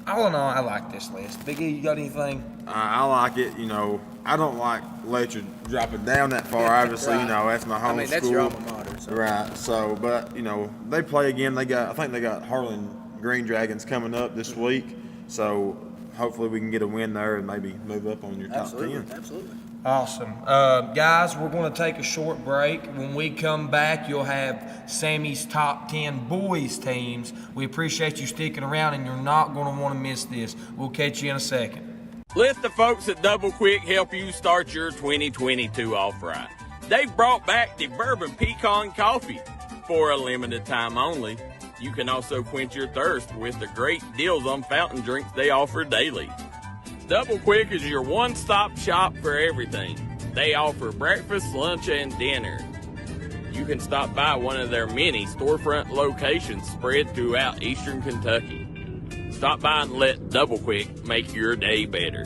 all in all, I like this list. Big E, you got anything? I like it. You know, I don't like Letcher dropping down that far. Obviously, Right. you know, that's my home school. That's your alma mater. So. Right. So, but you know, they play again. I think they got Harlan Green Dragons coming up this week. So hopefully we can get a win there and maybe move up on your top 10. Absolutely. Awesome. Guys, we're going to take a short break. When we come back, you'll have Sammy's top 10 boys teams. We appreciate you sticking around, and you're not going to want to miss this. We'll catch you in a second. Let the folks at Double Quick help you start your 2022 off right. They've brought back the Bourbon Pecan Coffee for a limited time only. You can also quench your thirst with the great deals on fountain drinks they offer daily. Double Quick is your one-stop shop for everything. They offer breakfast, lunch, and dinner. You can stop by one of their many storefront locations spread throughout eastern Kentucky. Stop by and let Double Quick make your day better.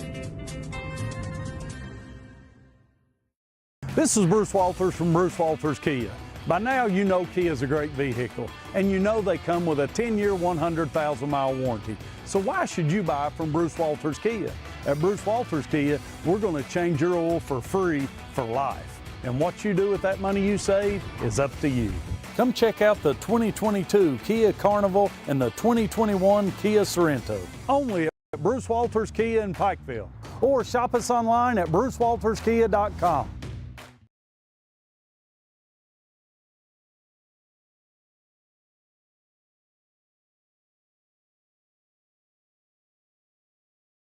This is Bruce Walters from Bruce Walters Kia. By now, you know Kia is a great vehicle, and you know they come with a 10-year, 100,000-mile warranty. So why should you buy from Bruce Walters Kia? At Bruce Walters Kia, we're going to change your oil for free for life. And what you do with that money you save is up to you. Come check out the 2022 Kia Carnival and the 2021 Kia Sorento. Only at Bruce Walters Kia in Pikeville. Or shop us online at brucewalterskia.com.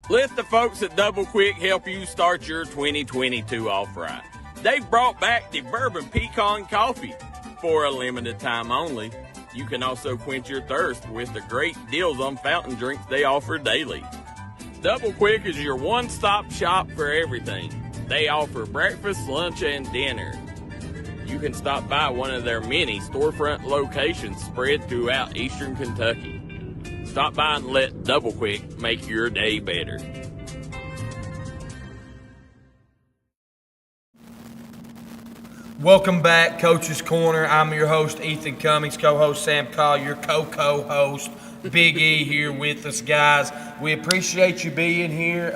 Let the folks at Double Quick help you start your 2022 off right. They've brought back the Bourbon Pecan Coffee for a limited time only. You can also quench your thirst with the great deals on fountain drinks they offer daily. Double Quick is your one-stop shop for everything. They offer breakfast, lunch, and dinner. You can stop by one of their many storefront locations spread throughout eastern Kentucky. Stop by and let Double Quick make your day better. Welcome back, Coach's Corner. I'm your host, Ethan Cummings, co-host Sam Collier, co-host Big E here with us, guys. We appreciate you being here.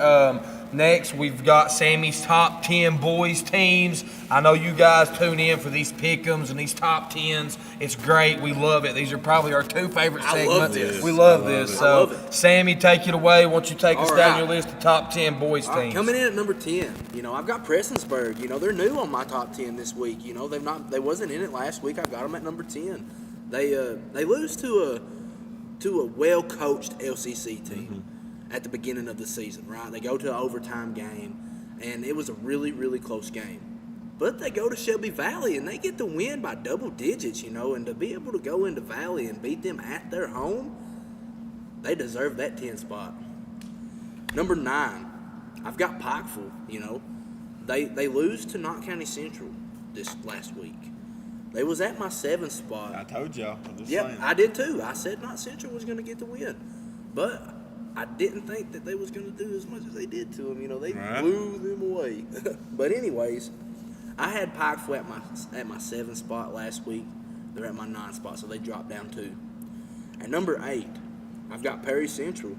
Next, we've got Sammy's top 10 boys teams. I know you guys tune in for these pick'ems and these top 10s. It's great. We love it. These are probably our two favorite segments. love this. We love this. I love So, it. Sammy, take it away. Why don't you take us All down right. your list of top 10 boys All right, teams? coming in at number 10, I've got Prestonsburg. They're new on my top 10 this week. They wasn't in it last week. I got them at number 10. They lose to a well-coached LCC team at the beginning of the season, right? They go to an overtime game, and it was a really, really close game. But they go to Shelby Valley, and they get the win by double digits, and to be able to go into Valley and beat them at their home, they deserve that 10 spot. Number 9, I've got Pikeville. They lose to Knott County Central this last week. They was at my 7th spot. I told y'all. I'm just Yep, saying. I did too. I said Knott Central was going to get the win. But I didn't think that they was going to do as much as they did to them. They blew them away. But anyways, I had Pikeville at my 7th spot last week. They're at my 9th spot, so they dropped down 2. At number 8, I've got Perry Central.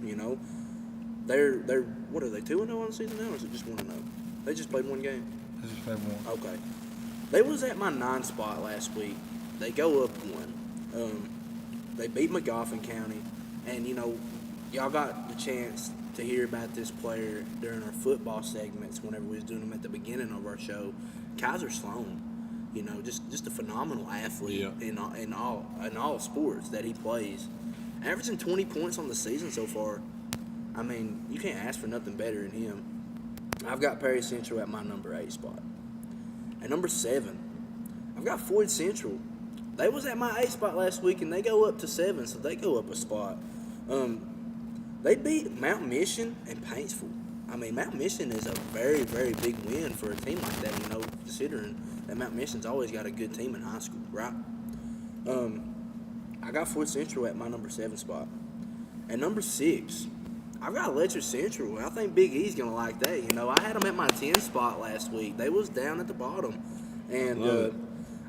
They're what are they, 2-0 on the season now, or is it just 1-0? They just played one game. They just played one. Okay. They was at my 9th spot last week. They go up 1. They beat McGoffin County, and y'all got the chance to hear about this player during our football segments whenever we was doing them at the beginning of our show. Kaiser Sloan, you know, just a phenomenal athlete in all sports that he plays. Averaging 20 points on the season so far. I mean, you can't ask for nothing better than him. I've got Perry Central at my number 8 spot. At number 7, I've got Floyd Central. They was at my 8 spot last week, and they go up to 7, so they go up a spot. They beat Mount Mission and Paintsville. I mean, Mount Mission is a very, very big win for a team like that, you know, considering that Mount Mission's always got a good team in high school, right? I got Floyd Central at my number 7 spot. At number 6, I've got Letcher Central. I think Big E's going to like that. You know, I had them at my 10 spot last week. They was down at the bottom. And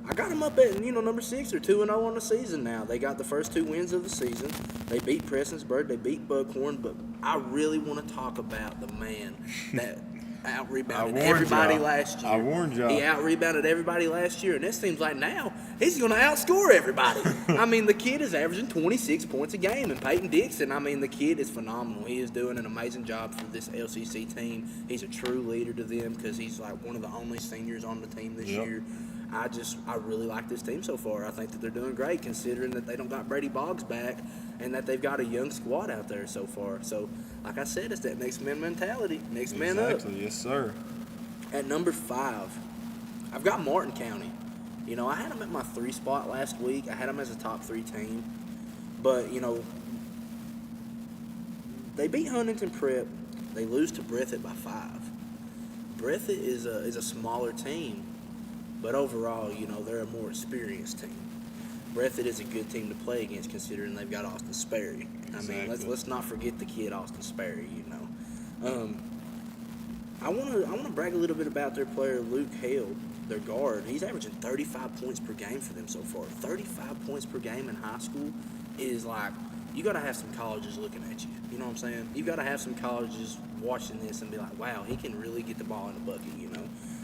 I got them up at, you know, number 6. They're 2-0 on the season now. They got the first 2 wins of the season. They beat Prestonsburg. They beat Buckhorn. But I really want to talk about the man that out-rebounded everybody last year. I warned y'all. He out-rebounded everybody last year. And it seems like now he's going to outscore everybody. I mean, the kid is averaging 26 points a game. And Peyton Dixon, I mean, the kid is phenomenal. He is doing an amazing job for this LCC team. He's a true leader to them because he's like one of the only seniors on the team this year. I really like this team so far. I think that they're doing great considering that they don't got Brady Boggs back and that they've got a young squad out there so far. So, like I said, it's that next man mentality, next man up. Exactly, yes, sir. At number 5, I've got Martin County. You know, I had them at my 3 spot last week. I had them as a top 3 team. But, you know, they beat Huntington Prep. They lose to Breathitt by 5. Breathitt is a smaller team. But overall, you know, they're a more experienced team. Breathitt is a good team to play against considering they've got Austin Sperry. Exactly. I mean, let's not forget the kid Austin Sperry, you know. I want to brag a little bit about their player Luke Hale, their guard. He's averaging 35 points per game for them so far. 35 points per game in high school is like, you got to have some colleges looking at you. You know what I'm saying? You got to have some colleges watching this and be like, wow, he can really get the ball in the bucket, you know.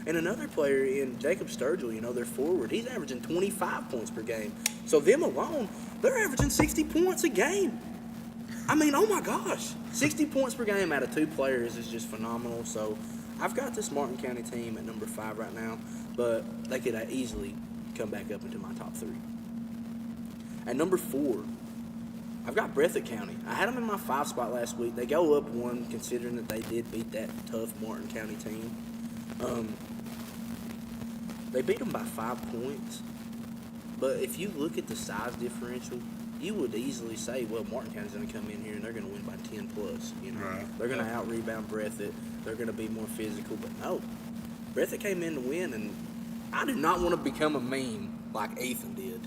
And another player in Jacob Sturgill, you know, their forward, he's averaging 25 points per game. So them alone, they're averaging 60 points a game. I mean, oh my gosh. 60 points per game out of 2 players is just phenomenal. So I've got this Martin County team at number 5 right now, but they could easily come back up into my top 3. At number 4, I've got Breathitt County. I had them in my 5 spot last week. They go up 1 considering that they did beat that tough Martin County team. They beat them by 5 points. But if you look at the size differential, you would easily say, well, Martin County's going to come in here and they're going to win by 10 plus. You know, they're going to out-rebound Breathitt. They're going to be more physical. But no, Breathitt came in to win, and I do not want to become a meme like Ethan did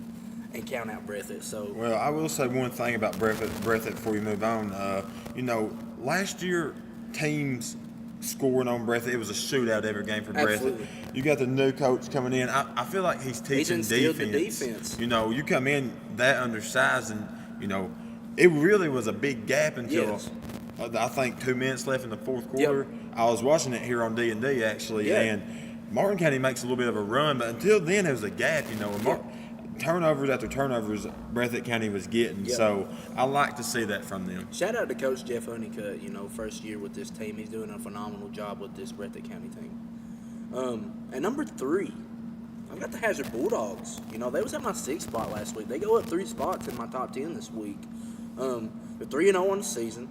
and count out Breathitt. So, well, I will say one thing about Breathitt before we move on. You know, last year teams scoring on Breathitt, it was a shootout every game for Breathitt. You got the new coach coming in. I feel like he's teaching defense. You know, you come in that undersized, and you know, it really was a big gap until I think 2 minutes left in the 4th quarter. I was watching it here on D&D actually, and Martin County makes a little bit of a run, but until then it was a gap. You know, turnovers after turnovers Breathitt County was getting. So I like to see that from them. Shout out to Coach Jeff Honeycutt, you know, first year with this team. He's doing a phenomenal job with this Breathitt County team. At number 3, I've got the Hazard Bulldogs. You know, they was at my 6th spot last week. They go up 3 spots in my top 10 this week. They're 3-0 on the season.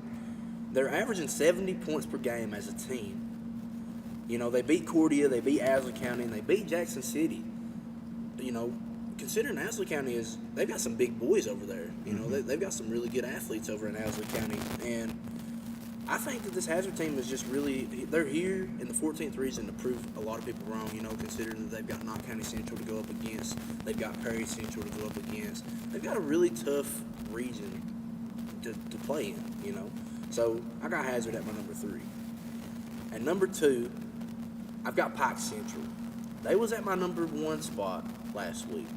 They're averaging 70 points per game as a team. You know, they beat Cordia, they beat Azle County, and they beat Jackson City. You know, considering Azle County they've got some big boys over there. You know, they've got some really good athletes over in Azle County. And I think that this Hazard team is just really, they're here in the 14th region to prove a lot of people wrong, you know, considering that they've got Knott County Central to go up against. They've got Perry Central to go up against. They've got a really tough region to play in, you know. So I got Hazard at my number 3. At number 2, I've got Pike Central. They was at my number 1 spot last week.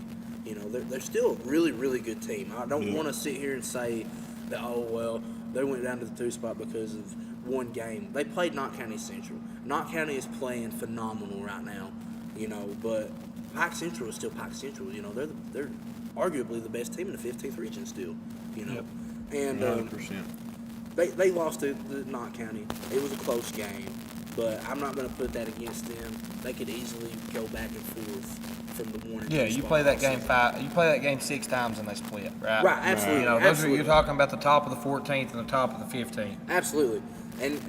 You know, they're still a really, really good team. I don't want to sit here and say that, oh, well, they went down to the 2 spot because of 1 game. They played Knott County Central. Knott County is playing phenomenal right now, you know, but Pike Central is still Pike Central. You know, they're arguably the best team in the 15th region still, you know. And 100%. They lost to Knott County. It was a close game, but I'm not going to put that against them. They could easily go back and forth from the 1 and 2 Yeah, you spot play that all game season. You play that game 6 times and they split, right? Right, absolutely. You know, absolutely. you're talking about the top of the 14th and the top of the 15th. Absolutely. And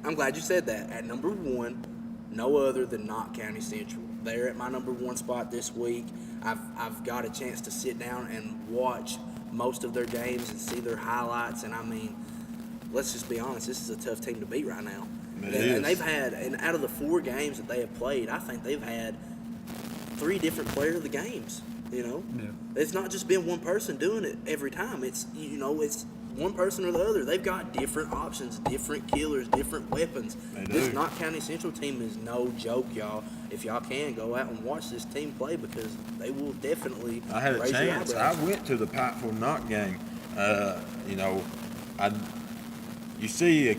I'm glad you said that. At number 1, no other than Knott County Central. They're at my number 1 spot this week. I've got a chance to sit down and watch most of their games and see their highlights. And I mean, let's just be honest, this is a tough team to beat right now. And they've had, and out of the 4 games that they have played, I think they've had 3 different player of the games. You know, It's not just been one person doing it every time. It's it's one person or the other. They've got different options, different killers, different weapons. This Knott County Central team is no joke, y'all. If y'all can, go out and watch this team play because they will definitely. I had a raise your chance. I eyebrows. went to the Pikeville Knott game. You see a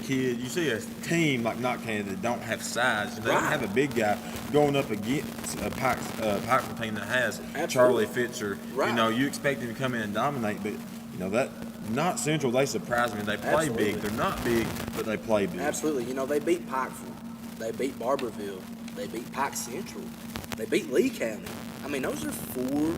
team like Knott County that don't have size. They don't have a big guy going up against a Pikeville team that has Charlie Fitzer. Right. You expect him to come in and dominate, but that Knott Central, they surprise me. They play big. They're not big, but they play big. Absolutely. They beat Pikeville. They beat Barberville. They beat Pike Central. They beat Lee County. I mean, those are 4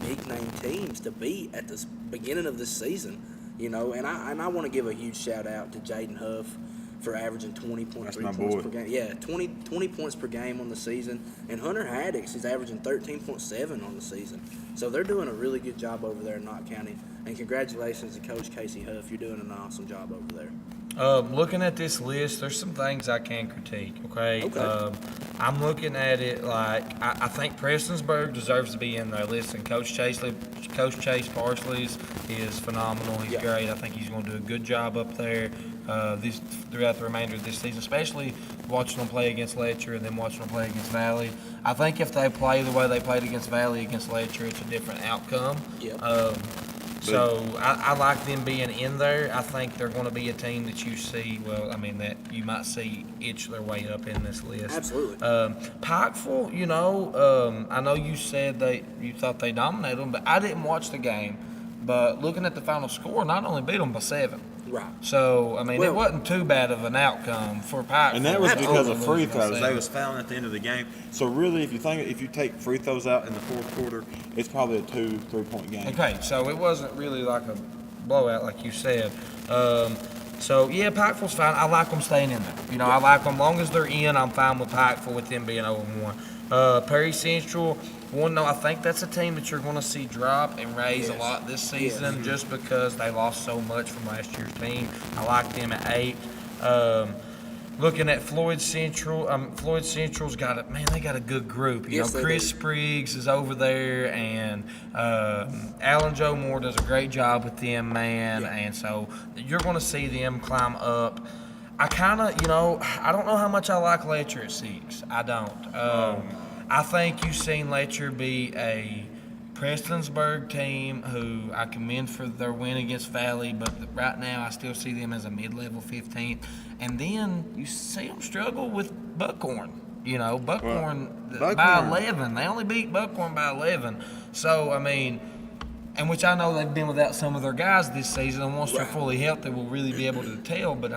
big-name teams to beat at the beginning of this season. And I want to give a huge shout-out to Jaden Huff for averaging 20.3 points per game. Yeah, 20 points per game on the season. And Hunter Haddix is averaging 13.7 on the season. So they're doing a really good job over there in Knott County. And congratulations to Coach Casey Huff. You're doing an awesome job over there. Looking at this list, there's some things I can critique, okay? I'm looking at it like I think Prestonsburg deserves to be in there. Listen, Coach Chase Parsley is phenomenal. He's great. I think he's going to do a good job up there throughout the remainder of this season, especially watching them play against Letcher and then watching them play against Valley. I think if they play the way they played against Valley against Letcher, it's a different outcome. So I like them being in there. I think they're going to be a team that you see, that you might see itch their way up in this list. Absolutely. Pikeville, I know you said you thought they dominated them, but I didn't watch the game. But looking at the final score, not only beat them by 7. Right. So, it wasn't too bad of an outcome for Pikeville. And that was because of free throws. They was fouling at the end of the game. So really, if you take free throws out in the 4th quarter, it's probably a 2-3-point game. Okay, so it wasn't really like a blowout like you said. Pikeville's fine. I like them staying in there. I like them. As long as they're in, I'm fine with Pikeville with them being 0-1. Perry Central, I think that's a team that you're going to see drop and raise a lot this season just because they lost so much from last year's team. I like them at 8. Looking at Floyd Central's got they got a good group. Chris Spriggs is over there, and Alan Joe Moore does a great job with them, man. And so you're going to see them climb up. I kind of, I don't know how much I like Letcher at 6. I don't. I think you've seen Letcher be a Prestonsburg team who I commend for their win against Valley, but right now I still see them as a mid-level 15th. And then you see them struggle with Buckhorn. Buckhorn by 11. They only beat Buckhorn by 11. So, and which I know they've been without some of their guys this season, and once they're fully healthy, we'll really be able to tell. But,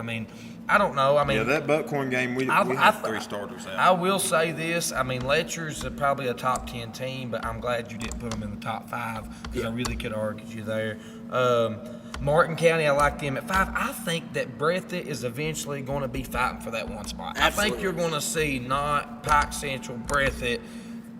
I don't know. That Buckhorn game, we have 3 starters out. I will say this. Letcher's probably a top 10 team, but I'm glad you didn't put them in the top 5 because I really could have argued you there. Martin County, I like them at 5. I think that Breathitt is eventually going to be fighting for that 1 spot. Absolutely. I think you're going to see not Pike Central, Breathitt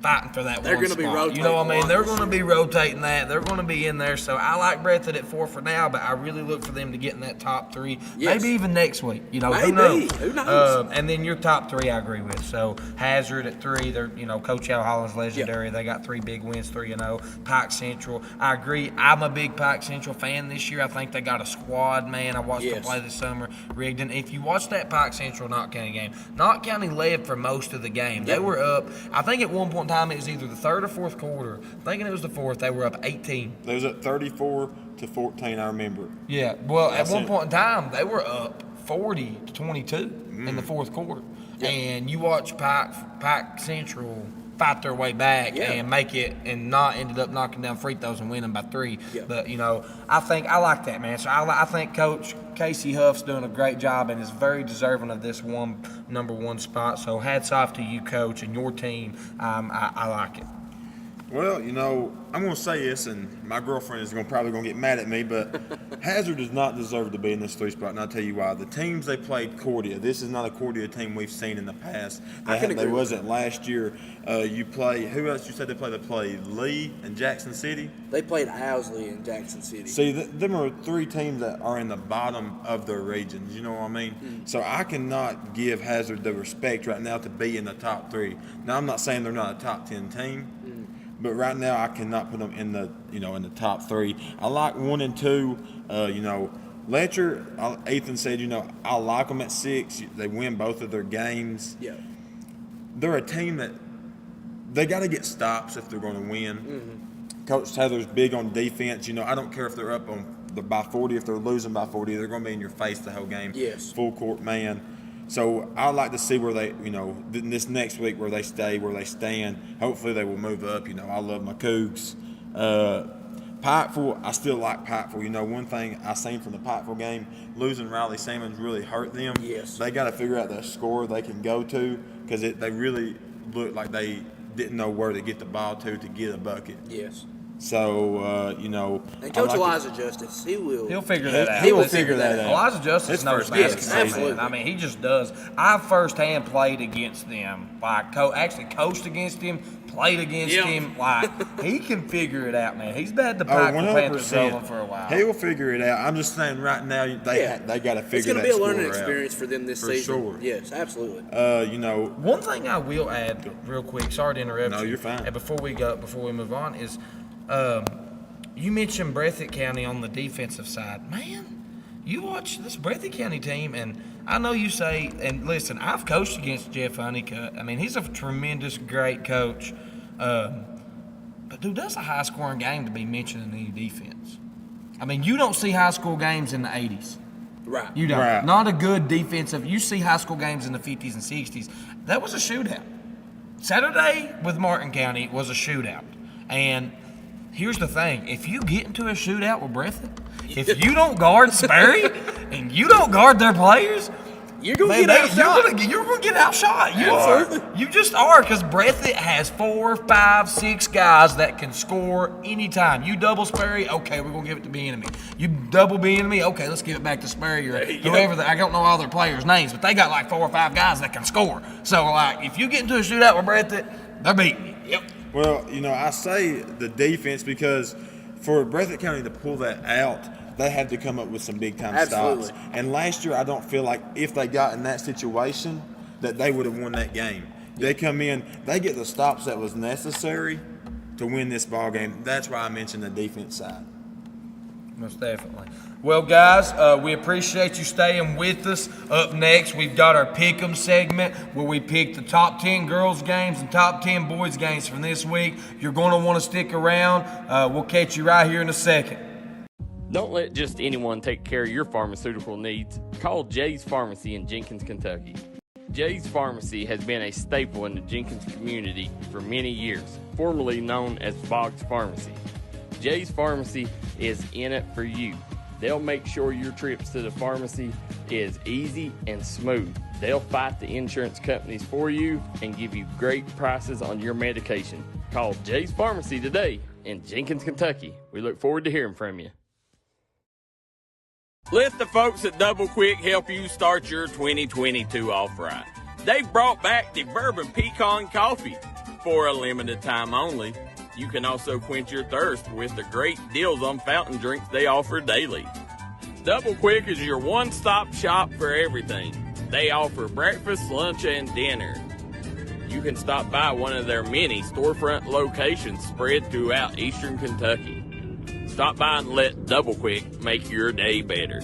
fighting for that 1 spot. They're going to be rotating. They're going to be rotating that. They're going to be in there. So I like Breathitt at 4 for now, but I really look for them to get in that top 3. Yes. Maybe even next week. Who knows? Who knows? And then your top 3 I agree with. So Hazard at 3. They're Coach Al Holland's legendary. They got 3 big wins, 3-0. Pike Central. I agree. I'm a big Pike Central fan this year. I think they got a squad, man. I watched them play this summer. Rigdon. If you watch that Pike Central Knott County game, Knott County led for most of the game. They were up. I think at one point in time it was either the 3rd or 4th quarter. Thinking it was the 4th. They were up 18. They was at 34-14. I remember. Yeah. Well, at one point in time they were up 40-22 in the 4th quarter. And you watch Pike Central fight their way back Yeah. and make it, and not ended up knocking down free throws and winning by 3. Yeah. But I like that, man. So I think Coach Casey Huff's doing a great job and is very deserving of this number one spot. So hats off to you, Coach, and your team. I like it. Well, I'm going to say this, and my girlfriend is probably going to get mad at me, but Hazard does not deserve to be in this 3 spot, and I'll tell you why. The teams they played Cordia, this is not a Cordia team we've seen in the past. They wasn't last year. Who else you said they played? They played Lee and Jackson City. They played Owsley and Jackson City. See, them are 3 teams that are in the bottom of their regions, you know what I mean? Mm-hmm. So I cannot give Hazard the respect right now to be in the top 3. Now, I'm not saying they're not a top 10 team. But right now, I cannot put them in the in the top 3. I like 1 and 2. Letcher, Ethan said, I like them at 6. They win both of their games. Yeah. They're a team that they got to get stops if they're going to win. Mm-hmm. Coach Taylor's big on defense. I don't care if they're up by 40, if they're losing by 40, they're going to be in your face the whole game. Yes. Full court man. So I like to see where they, this next week where they stand. Hopefully they will move up. I love my Cougs. Pikeville, I still like Pikeville. One thing I seen from the Pikeville game, losing Riley Sammons really hurt them. Yes. They got to figure out the score they can go to because they really looked like they didn't know where to get the ball to get a bucket. Yes. So, And Coach Elijah Justice, He'll figure that out. He will figure that out. Elijah Justice knows basketball. absolutely. I mean, he just does. I firsthand played against them. Actually coached against him, played against him. He can figure it out, man. He's had the Pikeville Panthers rolling for a while. He will figure it out. I'm just saying right now they got to figure that out. It's going to be a learning experience for them this season. Sure. Yes, absolutely. One thing I will add real quick, sorry to interrupt you. No, you're fine. And before we move on is you mentioned Breathitt County on the defensive side. Man, you watch this Breathitt County team, and I know you say, and listen, I've coached against Jeff Honeycutt. I mean, he's a tremendous, great coach. But, dude, that's a high-scoring game to be mentioned in any defense. I mean, you don't see high-school games in the 80s. Right. You don't. Right. Not a good defensive. You see high school games in the 50s and 60s. That was a shootout. Saturday with Martin County was a shootout. And here's the thing. If you get into a shootout with Breathitt, if you don't guard Sperry and you don't guard their players, you're going to get outshot. You're going to get outshot. You just are, because Breathitt has 4, 5, 6 guys that can score anytime. You double Sperry, okay, we're going to give it to B-Enemy. You double B-Enemy, okay, let's give it back to Sperry or whoever. I don't know all their players' names, but they got like 4 or 5 guys that can score. So, if you get into a shootout with Breathitt, they're beating you. Yep. Well, I say the defense because for Breathitt County to pull that out, they had to come up with some big-time stops. And last year, I don't feel like if they got in that situation that they would have won that game. They come in, they get the stops that was necessary to win this ball game. That's why I mentioned the defense side. Most definitely. Well, guys, we appreciate you staying with us. Up next, we've got our Pick'em segment where we pick the top 10 girls games and top 10 boys games from this week. You're going to want to stick around. We'll catch you right here in a second. Don't let just anyone take care of your pharmaceutical needs. Call Jay's Pharmacy in Jenkins, Kentucky. Jay's Pharmacy has been a staple in the Jenkins community for many years, formerly known as Boggs Pharmacy. Jay's Pharmacy is in it for you. They'll make sure your trips to the pharmacy is easy and smooth. They'll fight the insurance companies for you and give you great prices on your medication. Call Jay's Pharmacy today in Jenkins, Kentucky. We look forward to hearing from you. Let the folks at Double Quick help you start your 2022 off right. They've brought back the Bourbon Pecan Coffee for a limited time only. You can also quench your thirst with the great deals on fountain drinks they offer daily. Double Quick is your one-stop shop for everything. They offer breakfast, lunch, and dinner. You can stop by one of their many storefront locations spread throughout eastern Kentucky. Stop by and let Double Quick make your day better.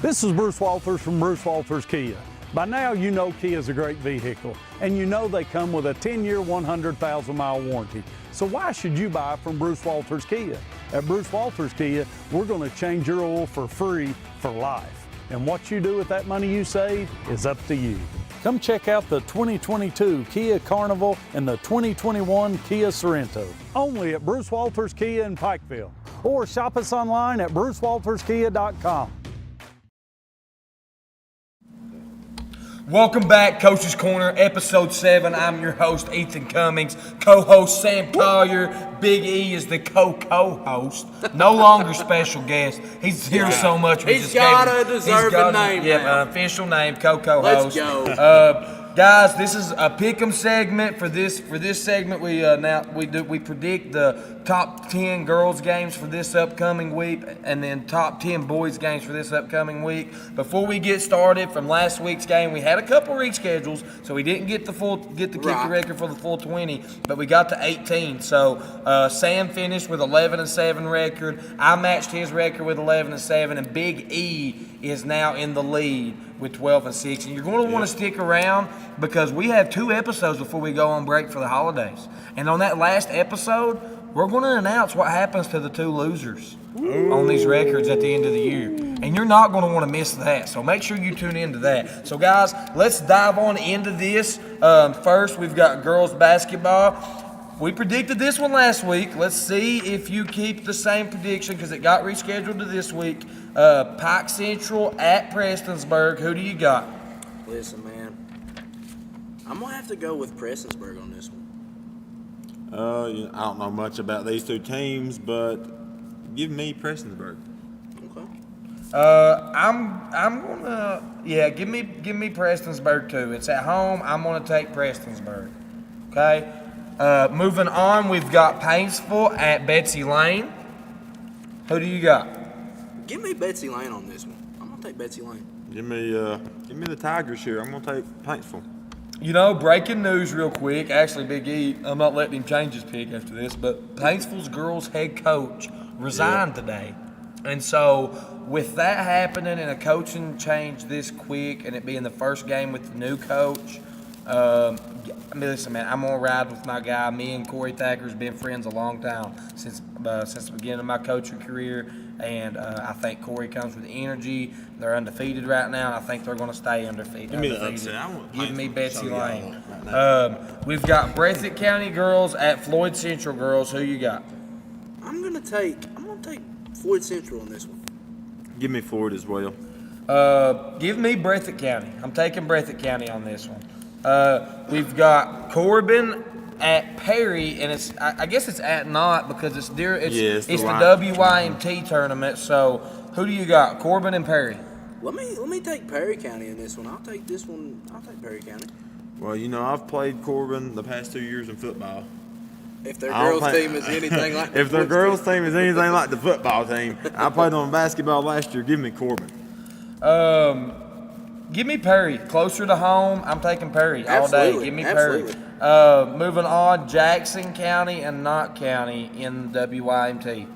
This is Bruce Walters from Bruce Walters Kia. By now, you know Kia is a great vehicle, and you know they come with a 10-year, 100,000-mile warranty. So why should you buy from Bruce Walters Kia? At Bruce Walters Kia, we're going to change your oil for free for life. And what you do with that money you save is up to you. Come check out the 2022 Kia Carnival and the 2021 Kia Sorento. Only at Bruce Walters Kia in Pikeville. Or shop us online at brucewalterskia.com. Welcome back, Coach's Corner, Episode 7. I'm your host, Ethan Cummings. Co-host, Sam Collier. Big E is the co-host. No longer special guest. He's here so much. He's got a deserving name Yeah, now. Official name, co-host. Let's go. Guys, this is a pick'em segment. For this segment, we predict the top 10 girls games for this upcoming week, and then top 10 boys games for this upcoming week. Before we get started, from last week's game, we had a couple reschedules, so we didn't get the kicker record for the full 20, but we got to 18. So Sam finished with 11-7 record. I matched his record with 11-7, and Big E is now in the lead with 12-6. And you're going to want to stick around because we have 2 episodes before we go on break for the holidays. And on that last episode, we're going to announce what happens to the 2 losers on these records at the end of the year. And you're not going to want to miss that. So make sure you tune into that. So, guys, let's dive on into this. First, we've got girls basketball. We predicted this one last week. Let's see if you keep the same prediction because it got rescheduled to this week. Pike Central at Prestonsburg. Who do you got? Listen, man, I'm going to have to go with Prestonsburg on this one. I don't know much about these 2 teams, but give me Prestonsburg. Okay. I'm gonna give me Prestonsburg too. It's at home. I'm gonna take Prestonsburg. Okay. Moving on, we've got Paintsville at Betsy Lane. Who do you got? Give me Betsy Lane on this one. I'm gonna take Betsy Lane. Give me the Tigers here. I'm gonna take Paintsville. You know, breaking news real quick. Actually, Big E, I'm not letting him change his pick after this, but Paintsville's girls head coach resigned today. And so with that happening and a coaching change this quick and it being the first game with the new coach, listen, man, I'm going to ride with my guy. Me and Corey Thacker's been friends a long time, since the beginning of my coaching career. And I think Corey comes with energy. They're undefeated right now, and I think they're going to stay undefeated. Give me the upset. Give me Betsy Lane. We've got Breathitt County girls at Floyd Central girls. Who you got? I'm gonna take Floyd Central on this one. Give me Floyd as well. Give me Breathitt County. I'm taking Breathitt County on this one. We've got Corbin at Perry, and I guess it's at Knott because it's the WYMT tournament. So who do you got? Corbin and Perry. Let me take Perry County in this one. I'll take this one. I'll take Perry County. Well, you know, I've played Corbin the past 2 years in football. If their girls' team is anything like if their girls' team is anything like the football team, I played on basketball last year. Give me Corbin. Give me Perry. Closer to home, I'm taking Perry all day. Give me Perry. Moving on, Jackson County and Knott County in WYMT.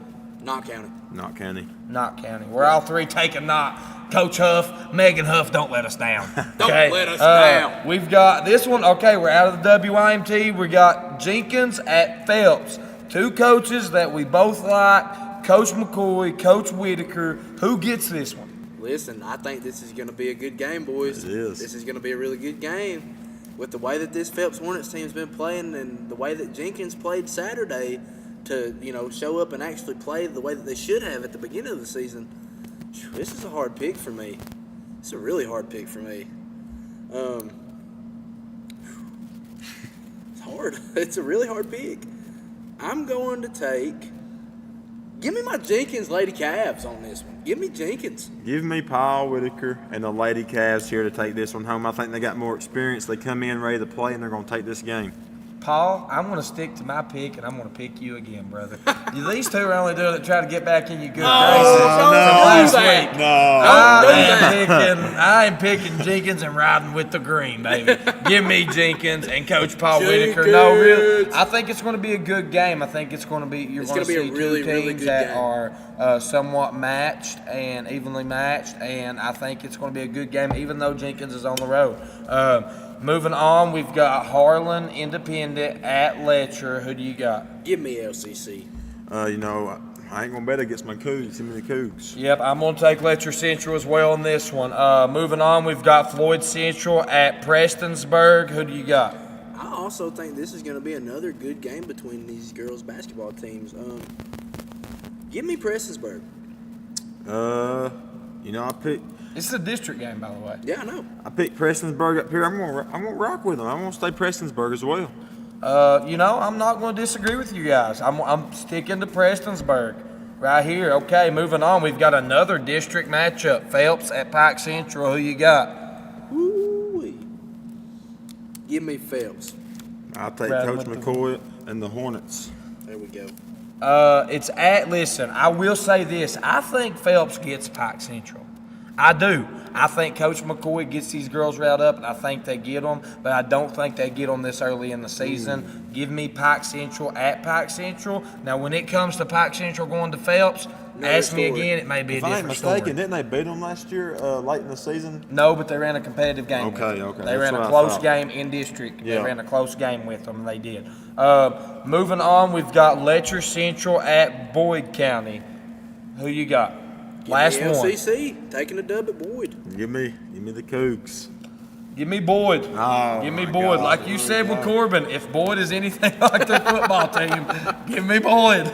Knott County. Knott County. Knott County. We're all 3 taking Knott. Coach Huff, Megan Huff, don't let us down. Don't let us down. We've got this one. Okay, we're out of the WYMT. We got Jenkins at Phelps. 2 coaches that we both like. Coach McCoy, Coach Whitaker. Who gets this one? Listen, I think this is going to be a good game, boys. It is. This is going to be a really good game. With the way that this Phelps Hornets team's been playing and the way that Jenkins played Saturday to, show up and actually play the way that they should have at the beginning of the season, this is a hard pick for me. It's a really hard pick for me. It's hard. It's a really hard pick. I'm going to give me my Jenkins Lady Cavs on this one. Give me Jenkins. Give me Paul Whitaker and the Lady Cavs here to take this one home. I think they got more experience. They come in ready to play, and they're going to take this game. Paul, I'm going to stick to my pick, and I'm going to pick you again, brother. These 2 are only doing it to try to get back in your good graces. Last week. I am picking Jenkins and riding with the green, baby. Give me Jenkins and Coach Paul Whitaker. No, really, I think it's going to be a good game. I think it's going to be you're going to see 2 teams that are somewhat matched and evenly matched, and I think it's going to be a good game, even though Jenkins is on the road. Moving on, we've got Harlan Independent at Letcher. Who do you got? Give me LCC. I ain't gonna bet against my Cougs. Give me the Cougs. Yep, I'm going to take Letcher Central as well on this one. Moving on, we've got Floyd Central at Prestonsburg. Who do you got? I also think this is going to be another good game between these girls' basketball teams. Give me Prestonsburg. I picked. This is a district game, by the way. Yeah, I know. I picked Prestonsburg up here. I'm gonna rock with them. I'm gonna stay Prestonsburg as well. I'm not going to disagree with you guys. I'm sticking to Prestonsburg right here. Okay, moving on. We've got another district matchup. Phelps at Pike Central. Who you got? Woo-wee. Give me Phelps. I'll take Brad Coach with McCoy and the Hornets. There we go. Listen, I will say this. I think Phelps gets Pike Central. I do. I think Coach McCoy gets these girls riled up, and I think they get them, but I don't think they get them this early in the season. Give me Pike Central at Pike Central. Now, when it comes to Pike Central going to Phelps, ask me again, it may be a If I ain't different story. mistaken, didn't they beat them last year, late in the season? No, but they ran a competitive game. Okay. They ran That's a what I close thought. game in district. Yeah. They ran a close game with them. They did. Moving on, we've got Letcher Central at Boyd County. Who you got? Last Give me one. LCC taking a dub at Boyd. Give me the Cougs. Give me Boyd. Oh, give me my Boyd. God. Like you said with Corbin, if Boyd is anything like their football team, give me Boyd.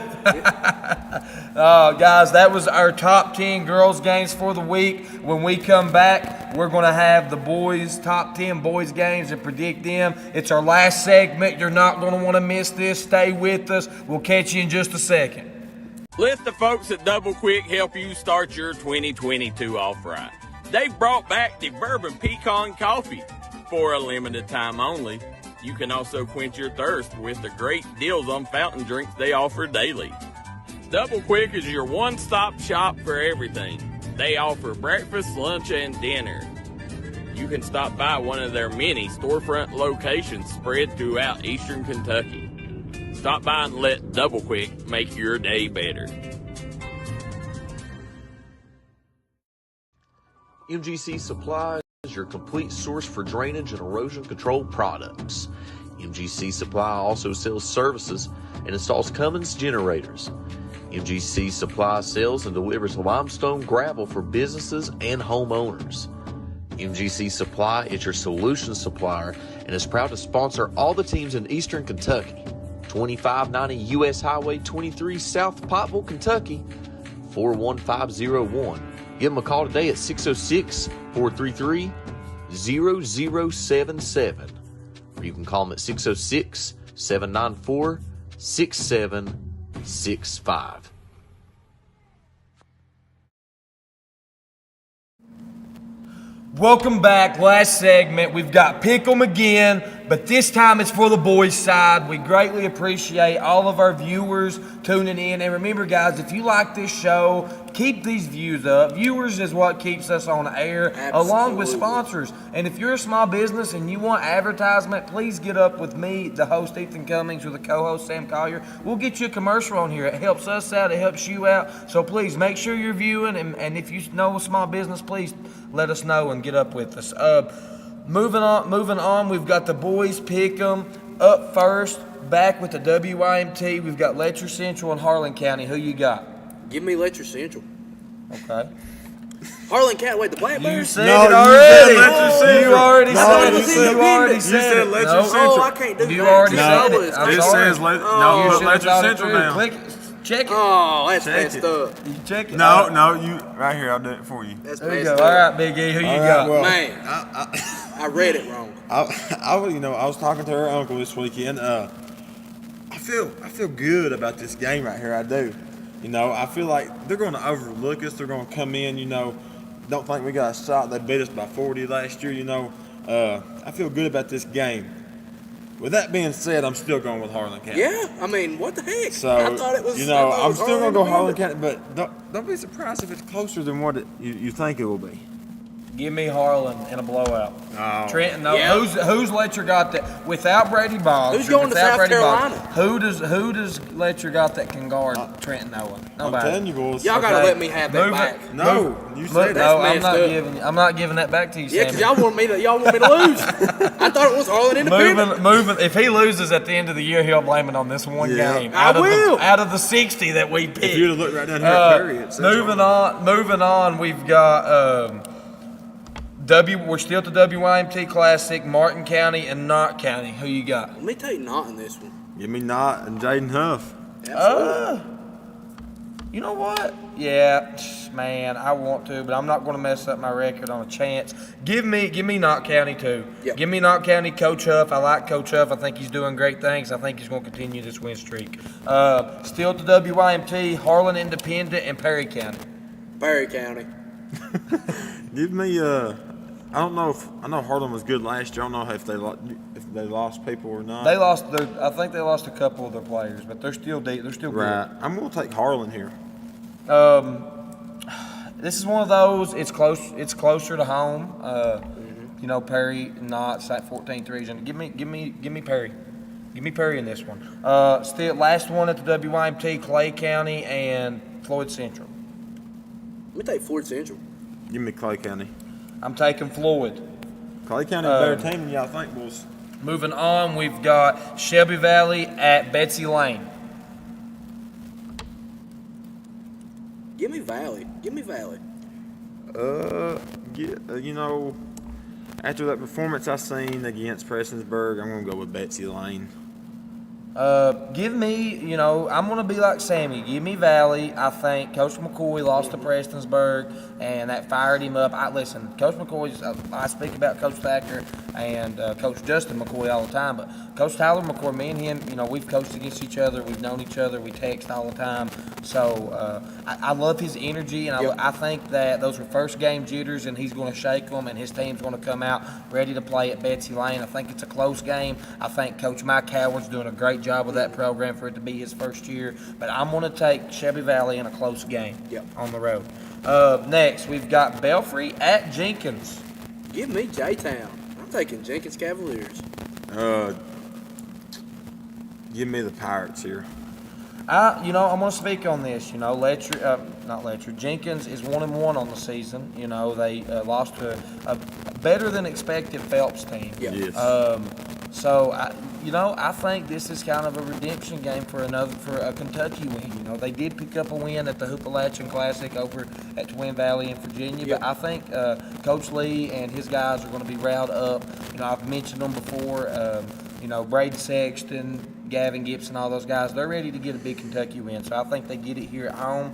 Guys, that was our top 10 girls games for the week. When we come back, we're going to have the boys, top 10 boys games and predict them. It's our last segment. You're not going to want to miss this. Stay with us. We'll catch you in just a second. Let the folks at Double Quick help you start your 2022 off right. They've brought back the Bourbon Pecan Coffee for a limited time only. You can also quench your thirst with the great deals on fountain drinks they offer daily. Double Quick is your one-stop shop for everything. They offer breakfast, lunch, and dinner. You can stop by one of their many storefront locations spread throughout eastern Kentucky. Stop by and let Double Quick make your day better. MGC Supply is your complete source for drainage and erosion control products. MGC Supply also sells services and installs Cummings generators. MGC Supply sells and delivers limestone gravel for businesses and homeowners. MGC Supply is your solution supplier and is proud to sponsor all the teams in eastern Kentucky. 2590 U.S. Highway 23 South Pottville, Kentucky, 41501. Give them a call today at 606-433-0077. Or you can call them at 606-794-6765. Welcome back. Last segment. We've got Pick 'em again, but this time it's for the boys' side. We greatly appreciate all of our viewers tuning in. And remember, guys, if you like this show, keep these views up. Viewers is what keeps us on air, along with sponsors. And if you're a small business and you want advertisement, please get up with me, the host Ethan Cummings, with the co-host Sam Collier. We'll get you a commercial on here. It helps us out. It helps you out. So please make sure you're viewing. And if you know a small business, please let us know and get up with us. Moving on, we've got the boys pick 'em up first. Back with the WYMT, we've got Letcher Central and Harlan County. Who you got? Give me Letcher Central. Okay. Harlan County, wait, the Black You Bears? said No, it you already. said Letcher Central. You already No, said you it. said- You already you said said it. Letcher No. Central. Oh, I can't do You that. already No, said it. it's- I'm It sorry. says You no, put should've Letcher thought it Central through. down. Click it. Check it. Oh, that's Check messed it. up. You check it. No, you right here. I'll do it for you. That's There you messed go. up. All right, Big E. Who you All right, got? well, Man, I read it wrong. I was talking to her uncle this weekend. I feel good about this game right here. I do. I feel like they're going to overlook us. They're going to come in. Don't think we got a shot. They beat us by 40 last year. I feel good about this game. With that being said, I'm still going with Harlan County. Yeah, I mean, what the heck? So I thought it was. I'm still going to go Harlan County. County, but don't be surprised if it's closer than what you think it will be. Give me Harlan in a blowout. Oh. Trenton, no. Yeah. Who's Letcher got that without Brady Boggs? Who's going to without South Brady Boggs, Carolina? who does Letcher got that can guard Trenton Noah? I'm Nobody. telling you, boys. Y'all gotta Okay. let me have that Move back. it. No, you said No, that. I'm not messed up. giving. I'm not giving that back to you, Yeah, Sammy. because y'all want me to lose. I thought it was Harlan Independent. Moving. If he loses at the end of the year, he'll blame it on this one Yeah. game. I will. Out of the 60 that we picked. If you'd have looked right down here at Perry, it says Moving on. We've got we're still at the WYMT Classic, Martin County and Knott County. Who you got? Let me take Knott in this one. Give me Knott and Jaden Huff. You know what? Yeah, man, I want to, but I'm not going to mess up my record on a chance. Give me Knott County too. Yep. Give me Knott County, Coach Huff. I like Coach Huff. I think he's doing great things. I think he's going to continue this win streak. Still at the WYMT, Harlan Independent and Perry County. Perry County. Give me I know Harlan was good last year. I don't know if they lost people or not. I think they lost a couple of their players, but they're still deep. They're still Right. good. I'm gonna take Harlan here. This is one of those. It's close. It's closer to home. You know, Perry, Knott, sat 14-3s, and give me Perry. Give me Perry in this one. Still last one at the WYMT, Clay County and Floyd Central. Let me take Floyd Central. Give me Clay County. I'm taking Floyd. Clay County a better team than y'all think, boys. Moving on, we've got Shelby Valley at Betsy Lane. Give me Valley. You know, after that performance I seen against Prestonsburg, I'm gonna go with Betsy Lane. Give me, I'm going to be like Sammy. Give me Valley. I think Coach McCoy lost to Prestonsburg, and that fired him up. Listen, Coach McCoy's, I speak about Coach Thacker and Coach Justin McCoy all the time, but Coach Tyler McCoy, me and him, we've coached against each other. We've known each other. We text all the time. So I love his energy, and I think that those were first game jitters, and he's going to shake them, and his team's going to come out ready to play at Betsy Lane. I think it's a close game. I think Coach Mike Howard's doing a great job with that program for it to be his first year. But I'm going to take Shelby Valley in a close game on the road. Next, we've got Belfry at Jenkins. Give me J-Town. I'm taking Jenkins Cavaliers. Give me the Pirates here. I'm going to speak on this. Jenkins is 1-1 on the season. They lost to a better than expected Phelps team. Yeah. Yes. So I think this is kind of a redemption game for a Kentucky win. They did pick up a win at the Hoopalachian Classic over at Twin Valley in Virginia, but I think Coach Lee and his guys are going to be riled up. I've mentioned them before. Brady Sexton, Gavin Gibson, all those guys, they're ready to get a big Kentucky win. So I think they get it here at home.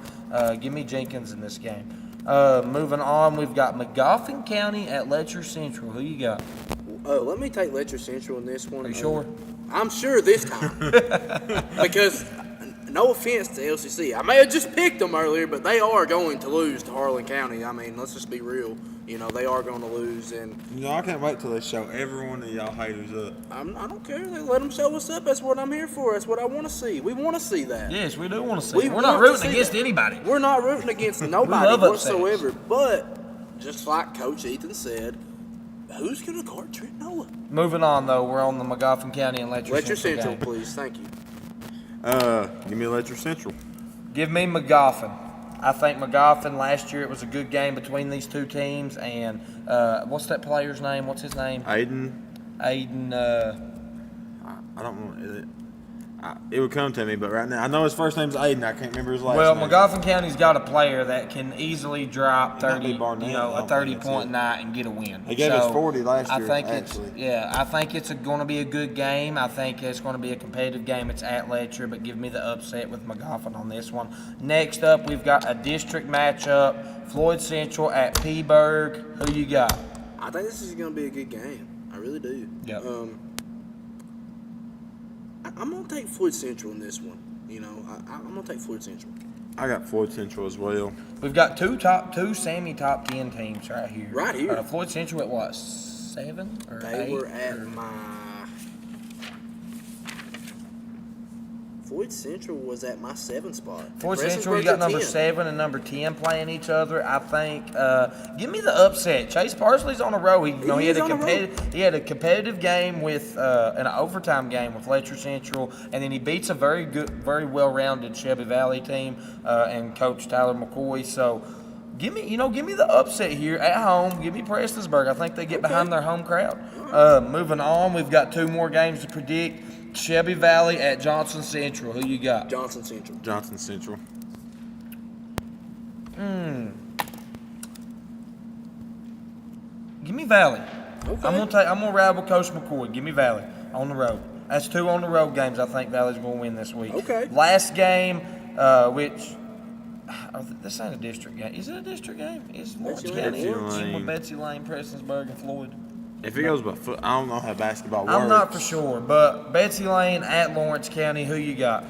Give me Jenkins in this game. Moving on, we've got McGoffin County at Letcher Central. Who you got? Let me take Letcher Central in this one. Are you sure? I'm sure this time. Because, no offense to LCC, I may have just picked them earlier, but they are going to lose to Harlan County. I mean, let's just be real. They are going to lose. And I can't wait till they show every one of y'all haters up. I don't care. They let them show us up. That's what I'm here for. That's what I want to see. We want to see that. Yes, we do want to see We it. We're not want to rooting see against that. anybody. We're not rooting against nobody love upsets. whatsoever. But, just like Coach Ethan said, who's going to guard Trent Noah? Moving on, though, we're on the McGoffin County and Letcher Central, game. please. Thank you. Give me Letcher Central. Give me McGoffin. I think McGoffin, last year it was a good game between these two teams. And what's that player's name? What's his name? Aiden. I don't know. It would come to me, but right now I know his first name's Aiden. I can't remember his last Well, name. McGoffin County's got a player that can easily drop It might be 30, Barnett. I a don't 30-point think night and get a win. He gave us 40 last I year, think actually. I think it's going to be a good game. I think it's going to be a competitive game. It's at Letcher, but give me the upset with McGoffin on this one. Next up, we've got a district matchup: Floyd Central at Peaburg. Who you got? I think this is going to be a good game. I really do. Yep. I'm going to take Floyd Central in this one. I'm going to take Floyd Central. I got Floyd Central as well. We've got two Sammy top 10 teams right here. Right here. Floyd Central at what, 7 or 8? They were at my Floyd Central was at my 7 spot. Floyd Central, you got number 7 and number 10 playing each other. I think. Give me the upset. Chase Parsley's on a roll. He had a competitive game with an overtime game with Letcher Central, and then he beats a very good, very well-rounded Shelby Valley team and Coach Tyler McCoy. So. Give me the upset here at home. Give me Prestonsburg. I think they get behind their home crowd. Moving on, we've got 2 more games to predict. Shelby Valley at Johnson Central. Who you got? Johnson Central. Johnson Central. Give me Valley. Okay. I'm gonna ride with Coach McCoy. Give me Valley on the road. That's 2 on the road games. I think Valley's gonna win this week. Okay. Last game, this ain't a district game. Is it a district game? Is Lawrence County with Betsy Lane, Prestonsburg, and Floyd? If it goes by foot, I don't know how basketball works. I'm not for sure, but Betsy Lane at Lawrence County. Who you got?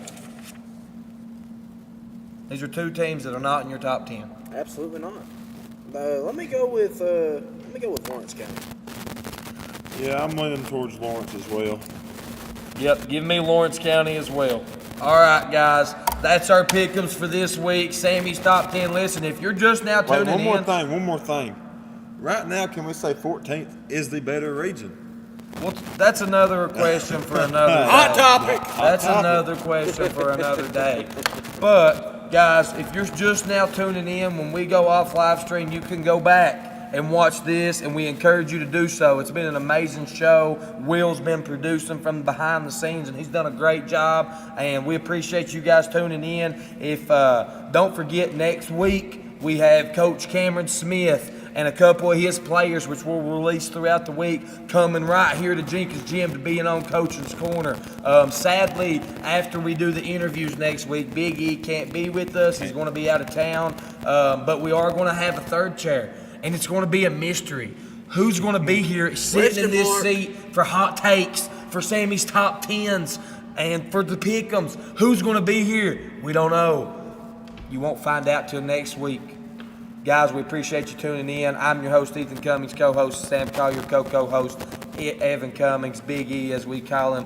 These are 2 teams that are not in your top 10. Absolutely not. Let me go with Lawrence County. Yeah, I'm leaning towards Lawrence as well. Yep, give me Lawrence County as well. All right, guys, that's our pick'ems for this week. Sammy's top 10. Listen, if you're just now tuning in. One more thing. Right now, can we say 14th is the better region? Well, that's another question for another day. Hot topic. That's another question for another day. But, guys, if you're just now tuning in, when we go off live stream, you can go back and watch this, and we encourage you to do so. It's been an amazing show. Will's been producing from behind the scenes, and he's done a great job, and we appreciate you guys tuning in. Don't forget, next week we have Coach Cameron Smith and a couple of his players, which we'll release throughout the week, coming right here to Jenkins Gym to be in on Coach's Corner. Sadly, after we do the interviews next week, Big E can't be with us. He's going to be out of town, but we are going to have a 3rd chair. And it's going to be a mystery. Who's going to be here sitting in this seat for hot takes, for Sammy's top 10s, and for the pick'ems? Who's going to be here? We don't know. You won't find out till next week. Guys, we appreciate you tuning in. I'm your host, Ethan Cummings, co-host Sam Collier, co-host Evan Cummings, Big E as we call him.